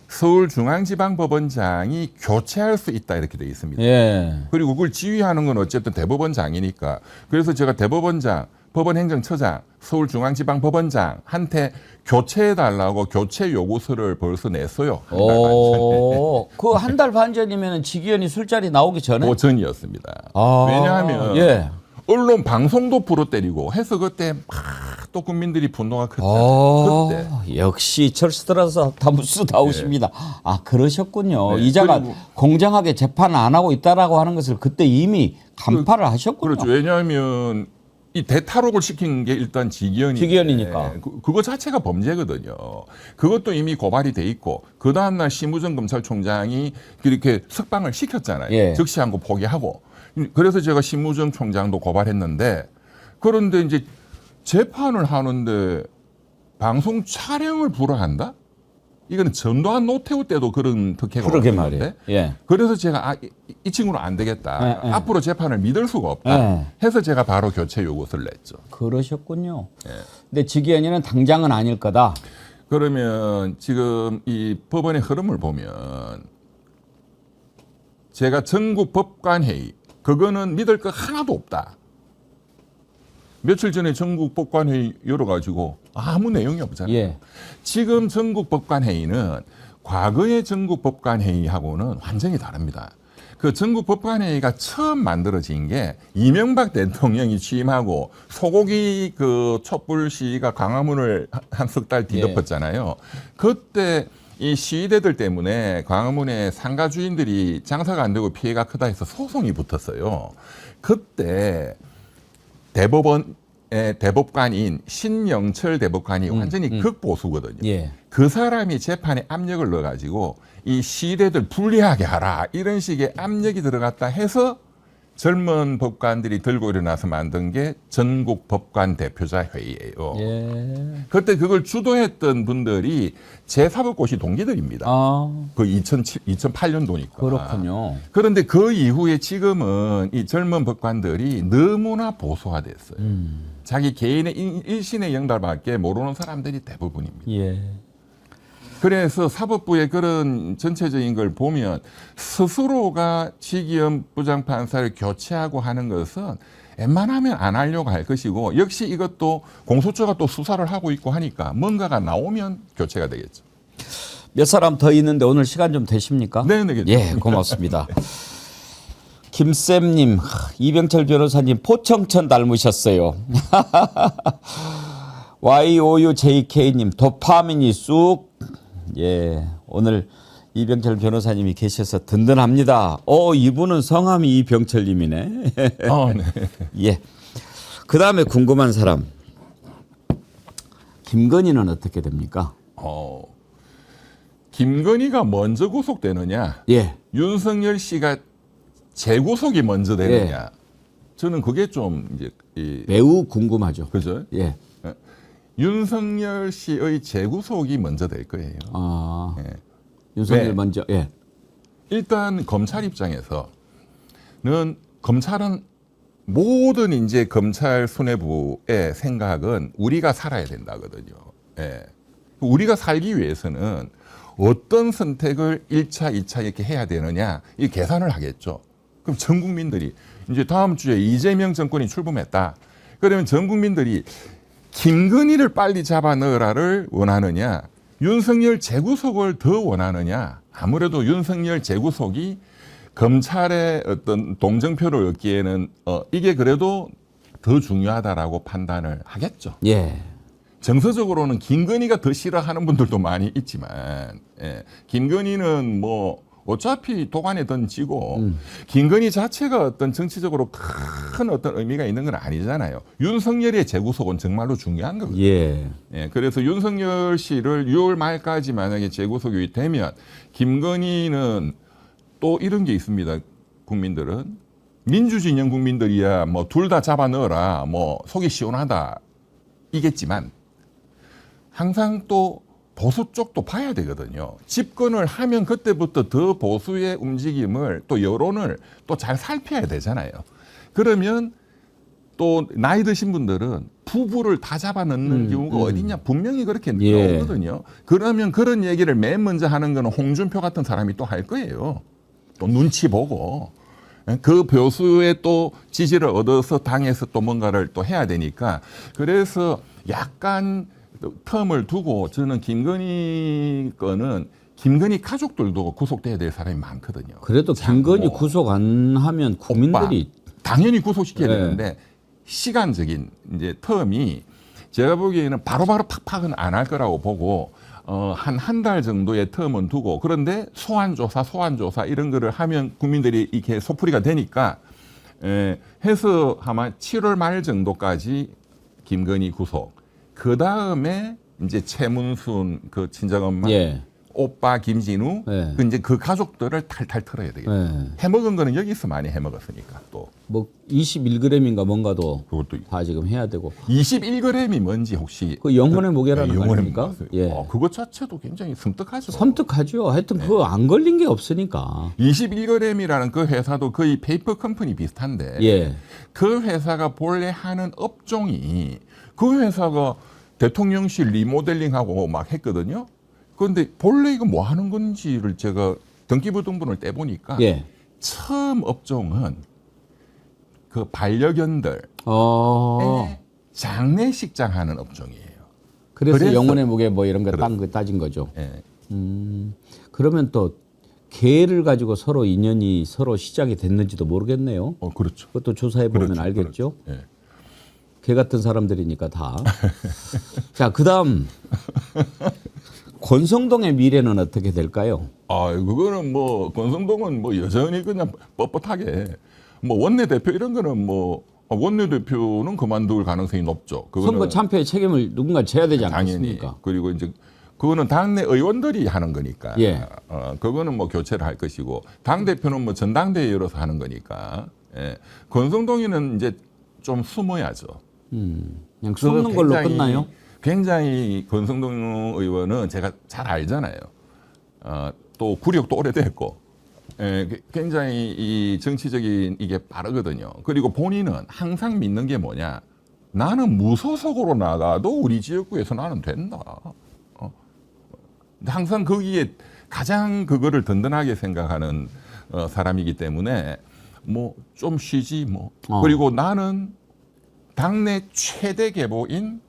서울중앙지방법원장이 교체할 수 있다 이렇게 되어 있습니다. 예. 그리고 그걸 지휘하는 건 어쨌든 대법원장이니까. 그래서 제가 대법원장, 법원행정처장, 서울중앙지방법원장한테 교체해달라고 교체 요구서를 벌써 냈어요. 한 달 반 전에. 그 한 달 반 전이면 지기현이 술자리 나오기 전에? 그 전이었습니다. 아, 왜냐하면 예. 언론 방송도 부러때리고 해서 그때 막 또 국민들이 분노가 컸잖아요. 그때. 역시 철수들어서 다무스다우십니다. 아, 그러셨군요. 네, 이자가 그리고- 공정하게 재판을 안 하고 있다라고 하는 것을 그때 이미 간파를 하셨군요. 그렇죠. 왜냐하면 이 대탈옥을 시킨 게 일단 지기현이니까. 그거 자체가 범죄거든요. 그것도 이미 고발이 돼 있고 그 다음날 심우정 검찰총장이 그렇게 석방을 시켰잖아요. 예. 즉시한 거 포기하고. 그래서 제가 심우정 총장도 고발했는데 그런데 이제 재판을 하는데 방송 촬영을 불허한다? 이거는 전두환 노태우 때도 그런 특혜가 그러게 없었는데 말이에요. 예. 그래서 제가 이 친구는 안 되겠다. 예, 예. 앞으로 재판을 믿을 수가 없다. 예. 해서 제가 바로 교체 요구서를 냈죠. 그러셨군요. 근데 지기현이는 당장은 아닐 거다. 그러면 지금 이 법원의 흐름을 보면 제가 전국 법관회의 그거는 믿을 거 하나도 없다. 며칠 전에 전국 법관회의 열어가지고 아무 내용이 없잖아요. 예. 지금 전국 법관회의는 과거의 전국 법관회의하고는 완전히 다릅니다. 그 전국 법관회의가 처음 만들어진 게 이명박 대통령이 취임하고 소고기 그 촛불 시위가 광화문을 한 석 달 뒤덮었잖아요. 그때 이 시위대들 때문에 광화문에 상가 주인들이 장사가 안 되고 피해가 크다 해서 소송이 붙었어요. 그때 대법원의 대법관인 신영철 대법관이 완전히 극보수거든요. 예. 그 사람이 재판에 압력을 넣어가지고 이 시대들 불리하게 하라 이런 식의 압력이 들어갔다 해서 젊은 법관들이 들고 일어나서 만든 게 전국 법관 대표자 회의예요. 예. 그때 그걸 주도했던 분들이 제 사법고시 동기들입니다. 아, 그 2008년도니까. 그렇군요. 그런데 그 이후에 지금은 이 젊은 법관들이 너무나 보수화됐어요. 자기 개인의 일신의 영달밖에 모르는 사람들이 대부분입니다. 예. 그래서 사법부의 그런 전체적인 걸 보면 스스로가 지기현 부장판사를 교체하고 하는 것은 웬만하면 안 하려고 할 것이고 역시 이것도 공소처가 또 수사를 하고 있고 하니까 뭔가가 나오면 교체가 되겠죠. 몇 사람 더 있는데 오늘 시간 좀 되십니까? 네, 네. 예, 고맙습니다. 김쌤님, 이병철 변호사님 포청천 닮으셨어요. YOUJK님 도파민이 쑥. 예, 오늘 이병철 변호사님이 계셔서 든든합니다. 이분은 성함이 이병철님이네. 네. 예. 그 다음에 궁금한 사람. 김건희는 어떻게 됩니까? 김건희가 먼저 구속되느냐, 예. 윤석열 씨가 재구속이 먼저 되느냐. 예. 저는 그게 좀 이제 매우 궁금하죠. 그죠? 예. 윤석열 씨의 재구속이 먼저 될 거예요. 아, 예. 윤석열 네. 먼저. 예. 일단 검찰 입장에서는 검찰은 모든 이제 검찰 수뇌부의 생각은 우리가 살아야 된다거든요. 예. 우리가 살기 위해서는 어떤 선택을 1차, 2차 이렇게 해야 되느냐 이 계산을 하겠죠. 그럼 전 국민들이 이제 다음 주에 이재명 정권이 출범했다. 그러면 전 국민들이 김건희를 빨리 잡아 넣으라를 원하느냐, 윤석열 재구속을 더 원하느냐. 아무래도 윤석열 재구속이 검찰의 어떤 동정표를 얻기에는 이게 그래도 더 중요하다라고 판단을 하겠죠. 예. 정서적으로는 김건희가 더 싫어하는 분들도 많이 있지만, 예, 김건희는 뭐 어차피 도관에 던지고 김건희 자체가 어떤 정치적으로 큰 어떤 의미가 있는 건 아니잖아요. 윤석열의 재구속은 정말로 중요한 거거든요. 예. 예, 그래서 윤석열 씨를 6월 말까지 만약에 재구속이 되면 김건희는 또 이런 게 있습니다. 국민들은 민주진영 국민들이야 뭐 둘 다 잡아 넣어라 뭐 속이 시원하다 이겠지만 항상 또 보수 쪽도 봐야 되거든요. 집권을 하면 그때부터 더 보수의 움직임을 또 여론을 또 잘 살펴야 되잖아요. 그러면 또 나이 드신 분들은 부부를 다 잡아 넣는 경우가 어딨냐 분명히 그렇게 예. 나오거든요. 그러면 그런 얘기를 맨 먼저 하는 거는 홍준표 같은 사람이 또 할 거예요. 또 눈치 보고 그 보수의 또 지지를 얻어서 당에서 또 뭔가를 또 해야 되니까 그래서 약간 텀을 두고 저는 김건희 거는 김건희 가족들도 구속돼야 될 사람이 많거든요. 그래도 김건희 뭐, 구속 안 하면 국민들이 당연히 구속시켜야 네. 되는데 시간적인 이제 텀이 제가 보기에는 바로바로 팍팍은 안 할 거라고 보고 한 달 정도의 텀은 두고 그런데 소환조사 이런 거를 하면 국민들이 이렇게 속풀이가 되니까 해서 아마 7월 말 정도까지 김건희 구속 그 다음에 이제 최문순 그 친정엄마 예. 오빠 김진우 네. 그 이제 그 가족들을 탈탈 털어야 되겠죠. 예. 해먹은 거는 여기서 많이 해먹었으니까 또 뭐 21g인가 뭔가도 그것도 있고. 다 지금 해야 되고 21g이 뭔지 혹시 그 영혼의 무게라는 거 영혼의 아닙니까? 무게. 예. 그것 자체도 굉장히 섬뜩하죠. 섬뜩하죠. 하여튼 그거 안 걸린 게 없으니까. 21g이라는 그 회사도 거의 페이퍼 컴퍼니 비슷한데 예. 그 회사가 본래 하는 업종이 그 회사가 대통령실 리모델링하고 막 했거든요. 그런데 본래 이거 뭐 하는 건지를 제가 등기부등본을 떼보니까 예. 처음 업종은 그 반려견들 장례식장 하는 업종이에요. 그래서 영혼의 무게 뭐 이런 거 따진 거죠. 예. 그러면 또 개를 가지고 서로 인연이 서로 시작이 됐는지도 모르겠네요. 그렇죠. 그것도 조사해 보면 그렇죠. 알겠죠. 그렇죠. 예. 개 같은 사람들이니까 다. 자, 그다음 권성동의 미래는 어떻게 될까요? 그거는 뭐 권성동은 뭐 여전히 그냥 뻣뻣하게 뭐 원내대표 이런 거는 뭐 원내대표는 그만둘 가능성이 높죠. 그거는 선거 참패의 책임을 누군가 져야 되지 당연히. 않겠습니까? 그리고 이제 그거는 당내 의원들이 하는 거니까. 예. 그거는 뭐 교체를 할 것이고 당 대표는 뭐 전당대회 열어서 하는 거니까. 예. 권성동이는 이제 좀 숨어야죠. 그냥 숨는 걸로 끝나요? 굉장히 권성동 의원은 제가 잘 알잖아요. 또 구력도 오래됐고, 굉장히 이 정치적인 이게 빠르거든요. 그리고 본인은 항상 믿는 게 뭐냐? 나는 무소속으로 나가도 우리 지역구에서 나는 된다. 항상 거기에 가장 그거를 든든하게 생각하는 사람이기 때문에 뭐 좀 쉬지 뭐. 그리고 나는 당내 최대 계보인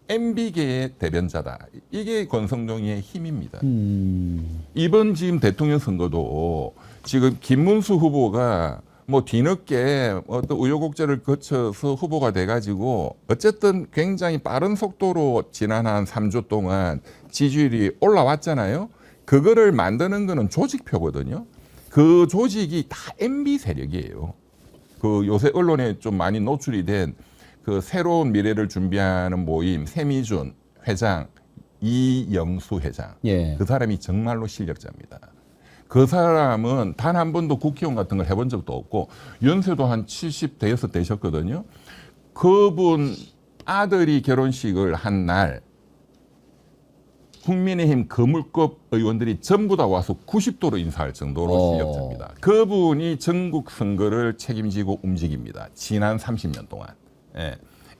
MB계의 대변자다. 이게 권성동의 힘입니다. 이번 지금 대통령 선거도 지금 김문수 후보가 뭐 뒤늦게 어떤 우여곡절을 거쳐서 후보가 돼가지고 어쨌든 굉장히 빠른 속도로 지난 한 3주 동안 지지율이 올라왔잖아요. 그거를 만드는 거는 조직표거든요. 그 조직이 다 MB 세력이에요. 그 요새 언론에 좀 많이 노출이 된 그 새로운 미래를 준비하는 모임 세미준 회장 이영수 회장. 예. 그 사람이 정말로 실력자입니다. 그 사람은 단 한 번도 국회의원 같은 걸 해본 적도 없고 연세도 한 70대여섯 되셨거든요. 그분 아들이 결혼식을 한 날 국민의힘 거물급 의원들이 전부 다 와서 90도로 인사할 정도로 실력자입니다. 그분이 전국 선거를 책임지고 움직입니다. 지난 30년 동안. 예.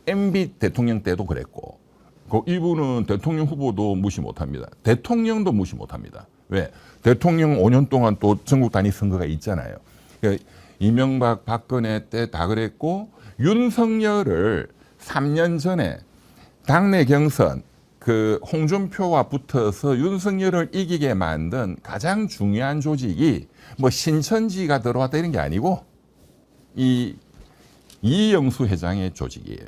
MB 대통령 때도 그랬고 이분은 대통령 후보도 무시 못합니다. 대통령도 무시 못합니다. 왜? 대통령 5년 동안 또 전국 단위 선거가 있잖아요. 그러니까 이명박, 박근혜 때 다 그랬고 윤석열을 3년 전에 당내 경선 그 홍준표와 붙어서 윤석열을 이기게 만든 가장 중요한 조직이 뭐 신천지가 들어왔다 이런 게 아니고 이영수 회장의 조직이에요.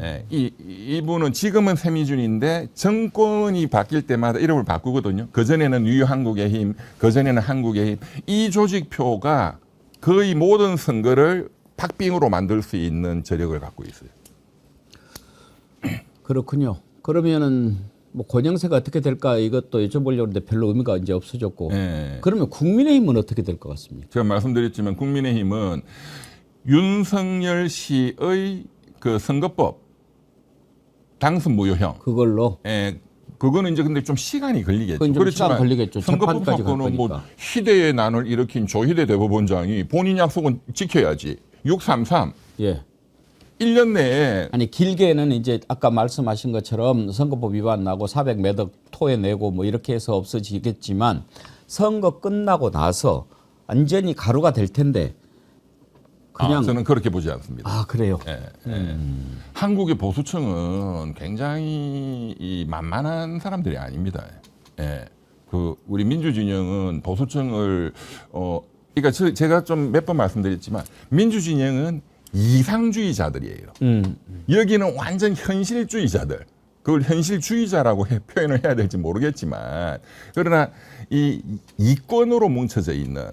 예, 이분은 지금은 새미준인데 정권이 바뀔 때마다 이름을 바꾸거든요. 그전에는 유한국의 힘, 그전에는 한국의 힘. 이 조직표가 거의 모든 선거를 박빙으로 만들 수 있는 저력을 갖고 있어요. 그렇군요. 그러면은 뭐 권영세가 어떻게 될까 이것도 여쭤보려고 했는데 별로 의미가 이제 없어졌고. 예. 그러면 국민의힘은 어떻게 될 것 같습니까? 제가 말씀드렸지만 국민의힘은 윤석열 씨의 그 선거법 당선 무효형. 그걸로. 예, 그거는 이제 근데 좀 시간이 걸리겠죠. 그건 좀 시간 걸리겠죠. 선거법 재판까지 갈 사건은 뭐 거니까. 희대의 난을 일으킨 조희대 대법원장이 본인 약속은 지켜야지. 633 예. 1년 내에 아니 길게는 이제 아까 말씀하신 것처럼 선거법 위반 나고 400 몇 억 토해내고 뭐 이렇게 해서 없어지겠지만 선거 끝나고 나서 완전히 가루가 될 텐데 그냥 저는 그렇게 보지 않습니다. 아 그래요. 예, 예. 한국의 보수층은 굉장히 이 만만한 사람들이 아닙니다. 예. 그 우리 민주진영은 보수층을 그러니까 제가 좀 몇 번 말씀드렸지만 민주진영은 이상주의자들이에요. 여기는 완전 현실주의자들. 그걸 현실주의자라고 표현을 해야 될지 모르겠지만 그러나 이 이권으로 뭉쳐져 있는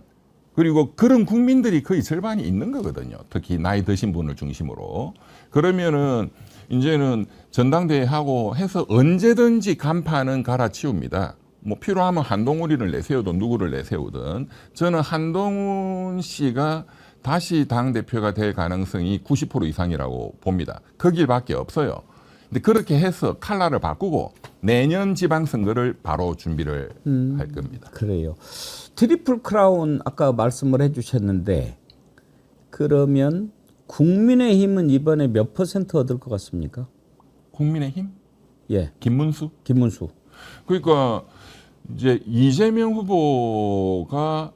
그리고 그런 국민들이 거의 절반이 있는 거거든요. 특히 나이 드신 분을 중심으로. 그러면은 이제는 전당대회하고 해서 언제든지 간판은 갈아치웁니다. 뭐 필요하면 한동훈이를 내세우든 누구를 내세우든 저는 한동훈 씨가 다시 당대표가 될 가능성이 90% 이상이라고 봅니다. 그 길밖에 없어요. 근데 그렇게 해서 칼날을 바꾸고 내년 지방선거를 바로 준비를 할 겁니다. 그래요. 트리플 크라운 아까 말씀을 해주셨는데 그러면 국민의힘은 이번에 몇 퍼센트 얻을 것 같습니까? 국민의힘? 예, 김문수? 김문수. 그러니까 이제 이재명 후보가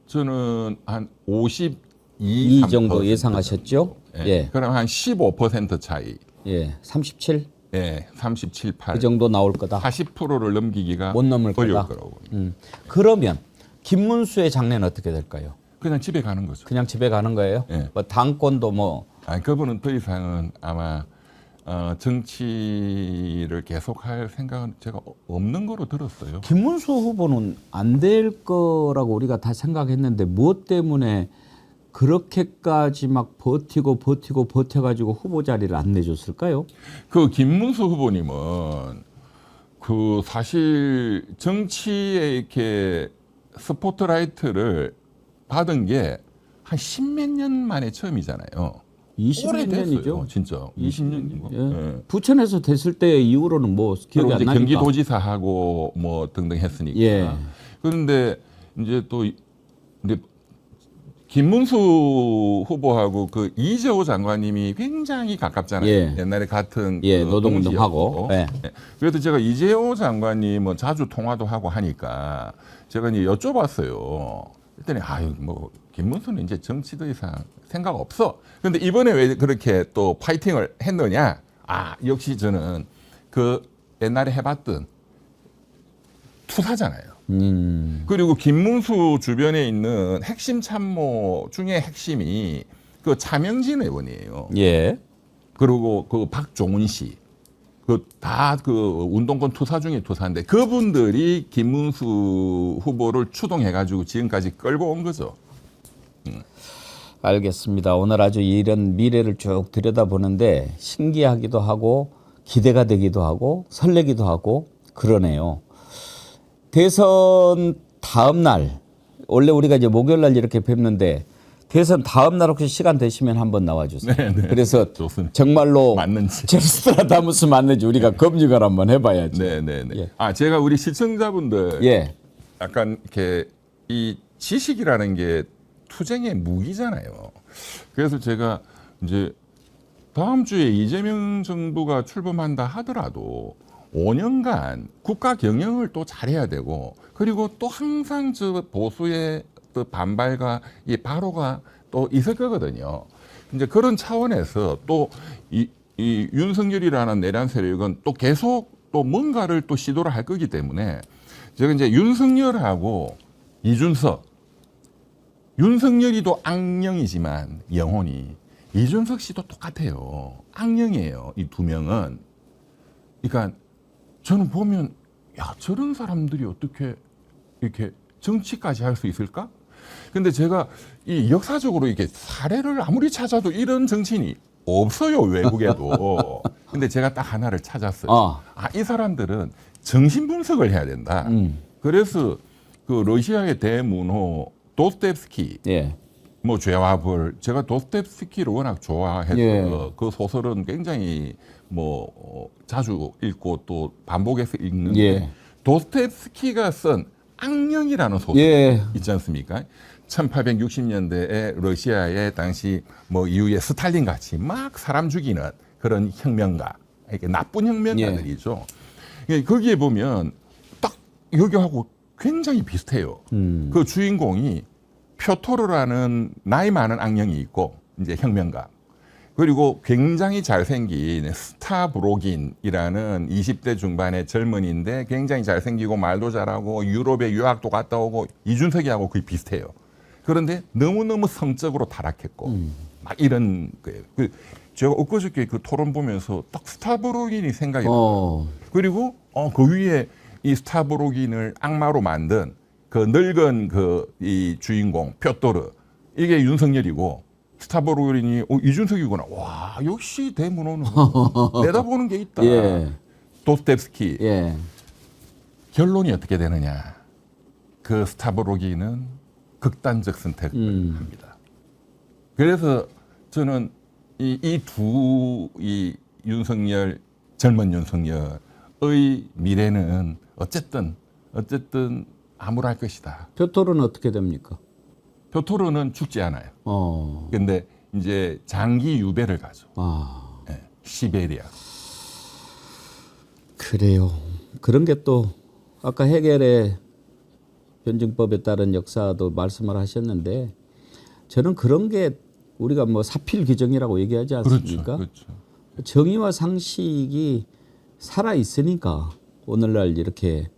저는 한 52 정도 예상하셨죠? 예. 예. 그럼 한 15% 차이. 예, 37? 예, 37, 8. 그 정도 나올 거다. 40%를 넘기기가 못 넘을 어려울 거다. 거라고. 그러면 김문수의 장래는 어떻게 될까요? 그냥 집에 가는 거죠. 그냥 집에 가는 거예요? 예. 뭐 당권도 뭐 아니, 그분은 더 이상은 아마 정치를 계속할 생각은 제가 없는 거로 들었어요. 김문수 후보는 안 될 거라고 우리가 다 생각했는데 무엇 때문에 그렇게까지 막 버텨가지고 후보 자리를 안 내줬을까요? 그 김문수 후보님은 그 사실 정치에 이렇게 스포트라이트를 받은 게 한 10몇 년 만에 처음이잖아요. 20몇 년이죠. 진짜 20년이고. 예. 부천에서 됐을 때 이후로는 뭐 기억이 안 이제 나니까. 경기도지사하고 뭐 등등 했으니까. 예. 그런데 이제 또 근데 김문수 후보하고 그 이재호 장관님이 굉장히 가깝잖아요. 예. 옛날에 같은 예, 그 노동운동하고. 동지였고. 예. 예. 그래서 제가 이재호 장관님은 자주 통화도 하고 하니까 제가 이제 여쭤봤어요. 그랬더니 아유 뭐 김문수는 이제 정치 더 이상 생각 없어. 그런데 이번에 왜 그렇게 또 파이팅을 했느냐? 아 역시 저는 그 옛날에 해봤던 투사잖아요. 그리고 김문수 주변에 있는 핵심 참모 중에 핵심이 그 차명진 의원이에요. 예. 그리고 그 박종훈 씨. 그 다 그 운동권 투사 중에 투사인데 그분들이 김문수 후보를 추동해가지고 지금까지 끌고 온 거죠. 알겠습니다. 오늘 아주 이런 미래를 쭉 들여다보는데 신기하기도 하고 기대가 되기도 하고 설레기도 하고 그러네요. 대선 다음 날 원래 우리가 이제 목요일 날 이렇게 뵙는데 대선 다음 날 혹시 시간 되시면 한번 나와주세요. 네, 네. 그래서 좋습니다. 정말로 맞는지. 제스트라다무스 맞는지 우리가 검증을 한번 해봐야죠. 네네네. 예. 아 제가 우리 시청자분들 예. 약간 이렇게 이 지식이라는 게 투쟁의 무기잖아요. 그래서 제가 이제 다음 주에 이재명 정부가 출범한다 하더라도 5년간 국가 경영을 또 잘해야 되고 그리고 또 항상 저 보수의 또 반발과 이 바로가 또 있을 거거든요. 이제 그런 차원에서 또 이 윤석열이라는 내란 세력은 또 계속 또 뭔가를 또 시도를 할 거기 때문에 제가 이제 윤석열하고 이준석, 윤석열이도 악령이지만 영혼이 이준석 씨도 똑같아요. 악령이에요. 이 두 명은. 그러니까 저는 보면 야 저런 사람들이 어떻게 이렇게 정치까지 할 수 있을까? 근데 제가 이 역사적으로 이렇게 사례를 아무리 찾아도 이런 정치인이 없어요 외국에도. 근데 제가 딱 하나를 찾았어요. 이 사람들은 정신 분석을 해야 된다. 그래서 그 러시아의 대문호 도스토옙스키, 예. 뭐 죄와 벌, 제가 도스토옙스키를 워낙 좋아해서 예. 그 소설은 굉장히 뭐 자주 읽고 또 반복해서 읽는데 예. 도스토옙스키가 쓴 악령이라는 소설 예. 있지 않습니까? 1860년대에 러시아의 당시 뭐 이후에 스탈린 같이 막 사람 죽이는 그런 혁명가, 이렇게 나쁜 혁명가들이죠. 거기에 보면 딱 여기하고 굉장히 비슷해요. 그 주인공이 표토르라는 나이 많은 악령이 있고 이제 혁명가. 그리고 굉장히 잘생긴 스타브로긴이라는 20대 중반의 젊은이인데 굉장히 잘생기고 말도 잘하고 유럽에 유학도 갔다 오고 이준석이하고 거의 비슷해요. 그런데 너무너무 성적으로 타락했고 막 이런 거예요. 제가 엊그저께 그 토론 보면서 딱 스타브로긴이 생각이 나요. 그리고 그 위에 이 스타브로긴을 악마로 만든 그 늙은 그 이 주인공 표토르 이게 윤석열이고 스타브로긴이 이준석이구나. 와 역시 대문호는 내다보는 게 있다. 예. 도스토옙스키. 예. 결론이 어떻게 되느냐. 그 스타브로긴은 극단적 선택을 합니다. 그래서 저는 이 윤석열 젊은 윤석열의 미래는 어쨌든 암울할 것이다. 표토르는 어떻게 됩니까? 표토르는 죽지 않아요. 근데 이제 장기 유배를 가죠. 네, 시베리아. 그래요. 그런 게 또 아까 해겔의 변증법에 따른 역사도 말씀을 하셨는데 저는 그런 게 우리가 뭐 사필 규정이라고 얘기하지 않습니까? 그렇죠. 정의와 상식이 살아 있으니까 오늘날 이렇게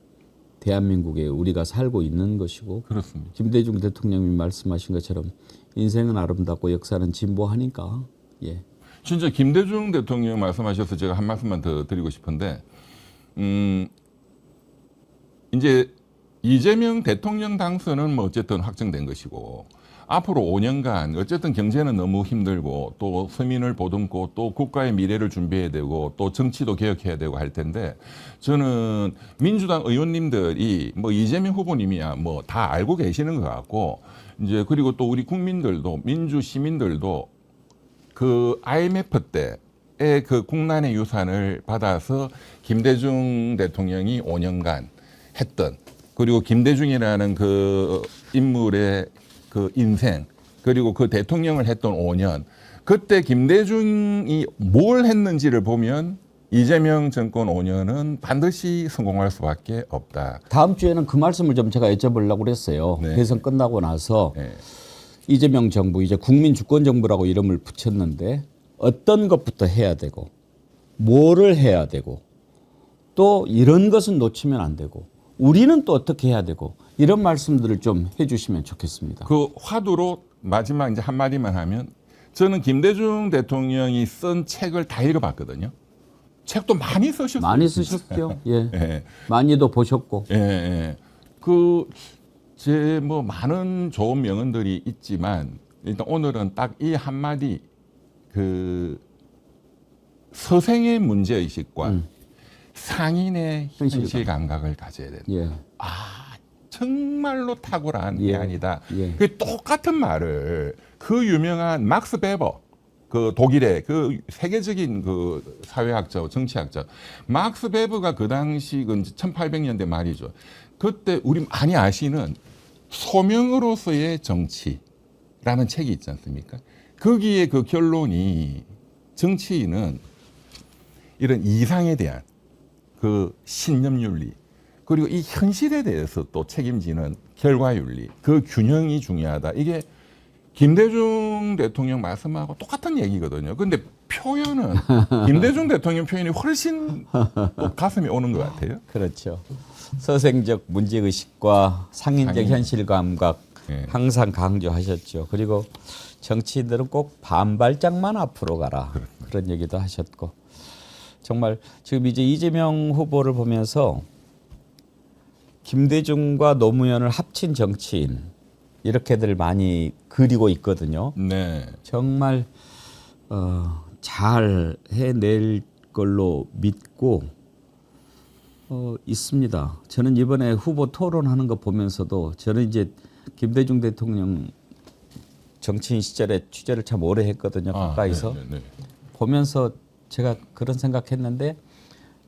대한민국에 우리가 살고 있는 것이고 그렇습니다. 김대중 대통령이 말씀하신 것처럼 인생은 아름답고 역사는 진보하니까 예. 진짜 김대중 대통령 말씀하셔서 제가 한 말씀만 더 드리고 싶은데 이제 이재명 대통령 당선은 뭐 어쨌든 확정된 것이고 앞으로 5년간 어쨌든 경제는 너무 힘들고 또 서민을 보듬고 또 국가의 미래를 준비해야 되고 또 정치도 개혁해야 되고 할 텐데 저는 민주당 의원님들이 뭐 이재명 후보님이야 뭐 다 알고 계시는 것 같고 이제 그리고 또 우리 국민들도 민주 시민들도 그 IMF 때의 그 국난의 유산을 받아서 김대중 대통령이 5년간 했던 그리고 김대중이라는 그 인물의 그 인생 그리고 그 대통령을 했던 5년 그때 김대중이 뭘 했는지를 보면 이재명 정권 5년은 반드시 성공할 수밖에 없다. 다음 주에는 그 말씀을 좀 제가 여쭤보려고 그랬어요. 네. 대선 끝나고 나서 네. 이재명 정부 이제 국민 주권 정부라고 이름을 붙였는데 어떤 것부터 해야 되고 뭐를 해야 되고 또 이런 것은 놓치면 안 되고 우리는 또 어떻게 해야 되고 이런 말씀들을 좀 해주시면 좋겠습니다. 그 화두로 마지막 이제 한마디만 하면 저는 김대중 대통령이 쓴 책을 다 읽어봤거든요. 책도 많이 쓰셨어요. 많이 쓰셨죠. 예. 예. 많이도 보셨고. 예, 예. 제 뭐 많은 좋은 명언들이 있지만 일단 오늘은 딱 이 한마디 그 서생의 문제의식과 상인의 현실감. 현실 감각을 가져야 된다. 예. 정말로 탁월한 게 예. 아니다. 예. 그 똑같은 말을 그 유명한 막스 베버, 그 독일의 그 세계적인 그 사회학자, 정치학자 막스 베버가 그 당시 그 1800년대 말이죠. 그때 우리 많이 아시는 소명으로서의 정치라는 책이 있지 않습니까? 거기에 그 결론이 정치인은 이런 이상에 대한 그 신념윤리 그리고 이 현실에 대해서 또 책임지는 결과윤리 그 균형이 중요하다. 이게 김대중 대통령 말씀하고 똑같은 얘기거든요. 근데 표현은 김대중 대통령 표현이 훨씬 또 가슴에 오는 것 같아요. 그렇죠. 서생적 문제의식과 상인적 상인. 현실 감각 예. 항상 강조하셨죠. 그리고 정치인들은 꼭 반발짝만 앞으로 가라. 그런 얘기도 하셨고. 정말 지금 이제 이재명 후보를 보면서 김대중과 노무현을 합친 정치인 이렇게들 많이 그리고 있거든요. 네. 정말 잘 해낼 걸로 믿고 있습니다. 저는 이번에 후보 토론하는 거 보면서도 저는 이제 김대중 대통령 정치인 시절에 취재를 참 오래 했거든요. 가까이서. 네. 보면서 제가 그런 생각했는데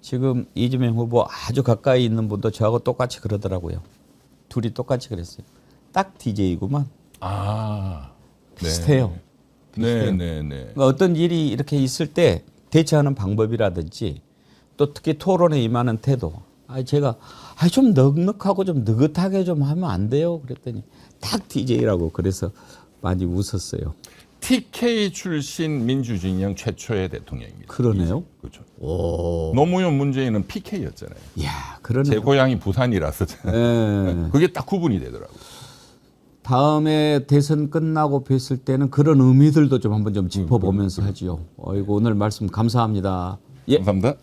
지금 이재명 후보 아주 가까이 있는 분도 저하고 똑같이 그러더라고요. 둘이 똑같이 그랬어요. 딱 DJ구만. 비슷해요. 네. 그러니까 어떤 일이 이렇게 있을 때 대처하는 방법이라든지 또 특히 토론에 임하는 태도. 제가 좀 넉넉하고 좀 느긋하게 좀 하면 안 돼요. 그랬더니 딱 DJ라고 그래서 많이 웃었어요. TK 출신 민주진영 최초의 대통령입니다. 그러네요. 그렇죠. 오. 노무현 문재인은 PK였잖아요. 이야, 그러네. 제 고향이 부산이라서 예. 그게 딱 구분이 되더라고요. 다음에 대선 끝나고 뵀을 때는 그런 의미들도 좀 한번 좀 짚어보면서 하지요. 어이구, 오늘 말씀 감사합니다. 예. 감사합니다.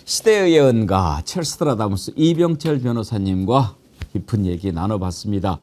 시대의 예언가 찰스트라다무스 이병철 변호사님과 깊은 얘기 나눠봤습니다.